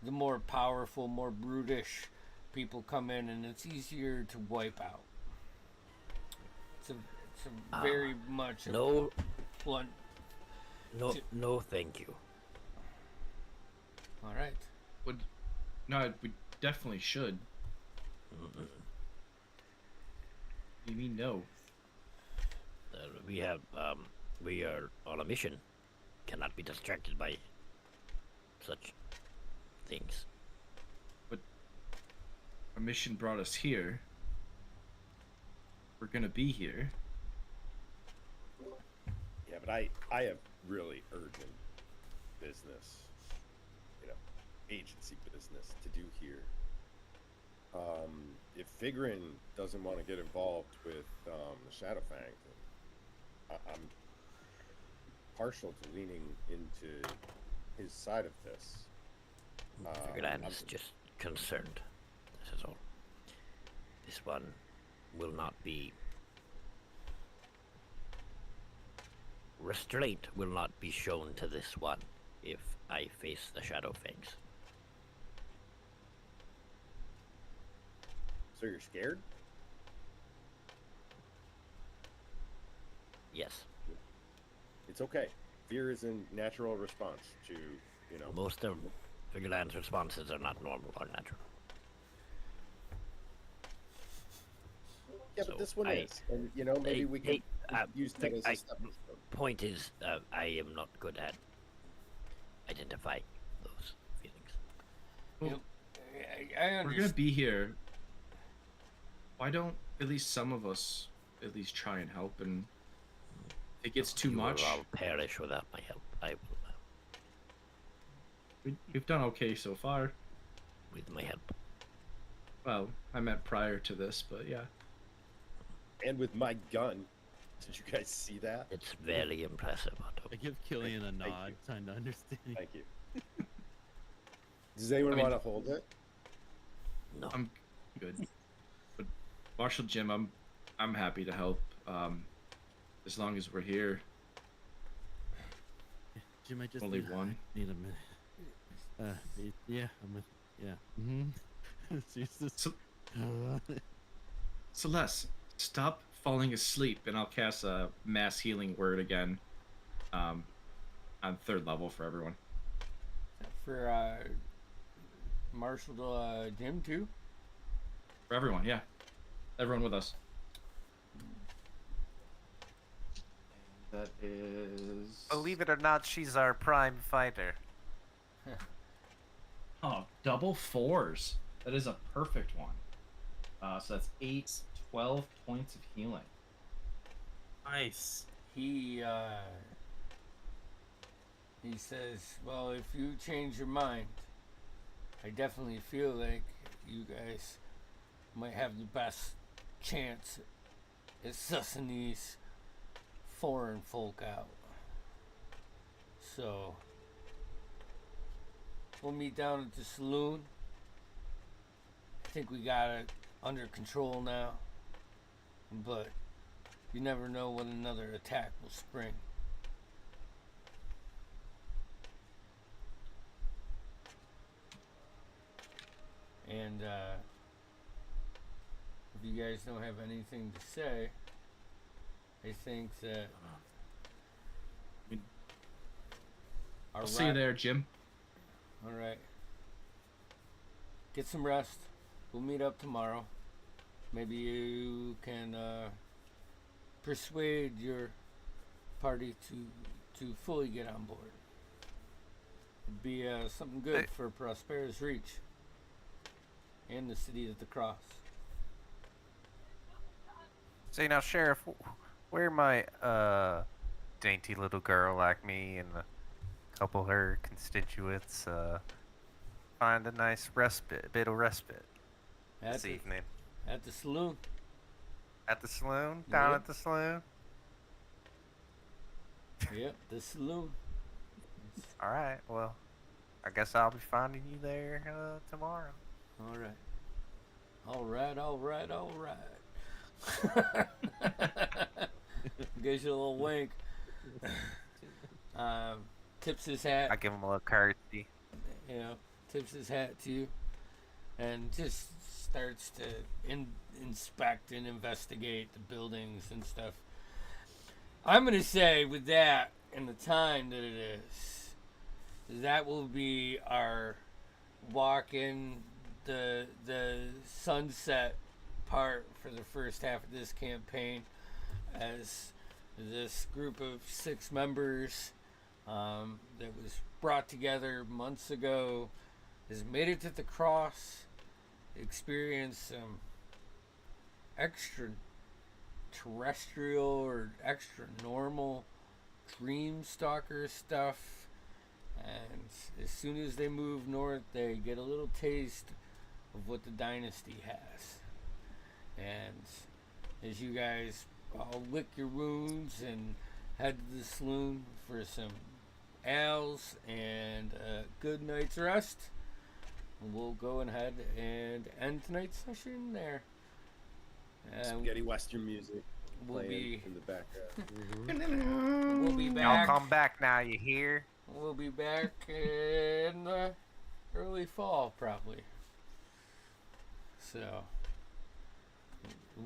the more powerful, more brutish people come in, and it's easier to wipe out. It's a very much
No,
blunt.
no, thank you.
All right.
No, we definitely should. You mean no?
We are on a mission. Cannot be distracted by such things.
Our mission brought us here. We're gonna be here.
Yeah, but I have really urgent business, agency business to do here. If Figrin doesn't want to get involved with the Shadowfang, I'm partial to leaning into his side of this.
Figurland is just concerned. This is all. This one will not be. Restraint will not be shown to this one if I face the Shadowfangs.
So you're scared?
Yes.
It's okay. Fear is a natural response to,
Most of Figureland's responses are not normal or natural.
Yeah,
So
but this one
I-
is. And, maybe we can use that as a stepping stone.
Point is, I am not good at identifying those feelings.
Well,
I
we're gonna
understand.
be here. Why don't at least some of us at least try and help? And if it gets too
You
much,
will all perish without my help. I will,
we've done okay so far.
with my help.
Well, I meant prior to this, but yeah.
And with my gun. Did you guys see that?
It's very impressive, Otto.
I give Killian a
Thank
nod,
you.
trying to understand.
Thank you. Does anyone
I mean-
want to hold it?
No.
I'm good. But Marshal Jim, I'm happy to help. As long as we're here.
Jim, I just
Only
need,
one?
Need a minute. Yeah, I'm with. Yeah. Mm-hmm. Jesus.
So, Celeste, stop falling asleep, and I'll cast a mass healing word again. On 3rd level for everyone.
For Marshall Jim too.
For everyone, yeah. Everyone with us. That is.
Believe it or not, she's our prime fighter.
Oh, double 4s. That is a perfect one. So that's 12 points of healing.
Nice.
He says, "Well, if you change your mind, I definitely feel like you guys might have the best chance at sussing these foreign folk out. So we'll meet down at the saloon. I think we got it under control now, but you never know when another attack will spring." And if you guys don't have anything to say, I think that our
I'll see you there, Jim.
All right. Get some rest. We'll meet up tomorrow. Maybe you can persuade your party to fully get on board. It'd be something good
Hey.
for Prospera's Reach and the City of the Cross.
See now, Sheriff, where might dainty little girl like me and a couple of her constituents find a nice bit of respite
At
this
the,
evening?
at the saloon.
At the saloon? Down
Yep.
at the saloon?
Yep, the saloon.
All right. Well, I guess I'll be finding you there tomorrow.
All right. All right, all right, all right. Gives you a little wink. Tips his hat.
I give him a little courtesy.
You know, tips his hat to you, and just starts to inspect and investigate the buildings and stuff. I'm gonna say with that and the time that it is, that will be our walk in the sunset part for the first half of this campaign, as this group of 6 members that was brought together months ago has made it to the cross, experienced some extraterrestrial or extra normal dream stalker stuff, and as soon as they move north they get a little taste of what the dynasty has. And as you guys all lick your wounds and head to the saloon for some ales and a good night's rest, we'll go ahead and end tonight's session there.
Spaghetti Western music
We'll
playing
be
in the background.
we'll be
Y'all
back.
come back now, you hear?
We'll be back in the early fall, probably. So,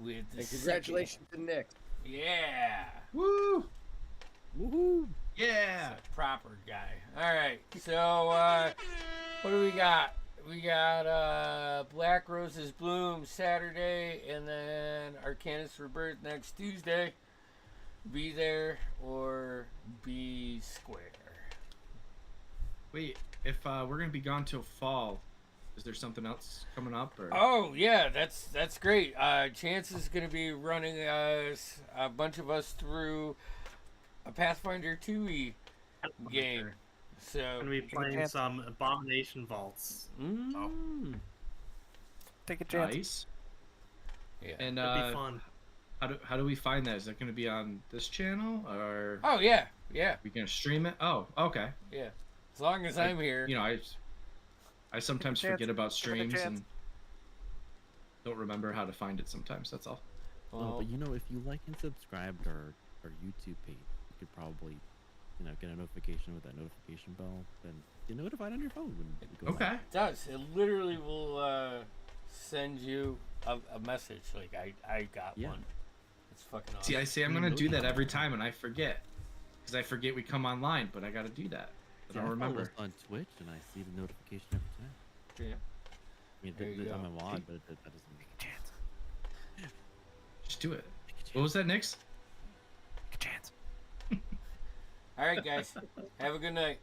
with the
And congratulations to Nick.
yeah,
Woo!
Woohoo!
Yeah!
a proper guy. All right, so what do we got? We got Black Roses Bloom Saturday, and then Arcanus Rebirth next Tuesday. Be there or be square.
Wait, if we're gonna be gone till fall, is there something else coming up? Or
Oh yeah, that's great. Chance is going to be running us, a bunch of us, through a Pathfinder 2e game. So
I'm gonna be playing
chance.
some Abomination Vaults.
Take a chance.
nice.
yeah.
And
It'd be fun.
how do we find that? Is that gonna be on this channel, or
Oh yeah,
we gonna stream it? Oh, okay.
yeah. As long as I'm here.
You know, I sometimes
chance.
forget about
Give it a
streams
chance.
and don't remember how to find it sometimes. That's all.
Well,
But you know, if you like and subscribe to our YouTube page, you could probably, get a notification with that notification bell, then get notified on your phone when we go
Okay.
live.
it does. It literally will send you a message like I got
Yeah.
one. It's fucking awesome.
See, I say I'm gonna do that every time, and I forget because I forget we come online, but I gotta do that. I
See,
don't
follow
remember.
us on Twitch, and I see the notification every time.
Yeah.
I mean,
There you
I'm
go.
a mod, but that doesn't make
Take a chance.
Just do it.
Take a
What was that, Nix?
Take a chance.
All right, guys. Have a good night.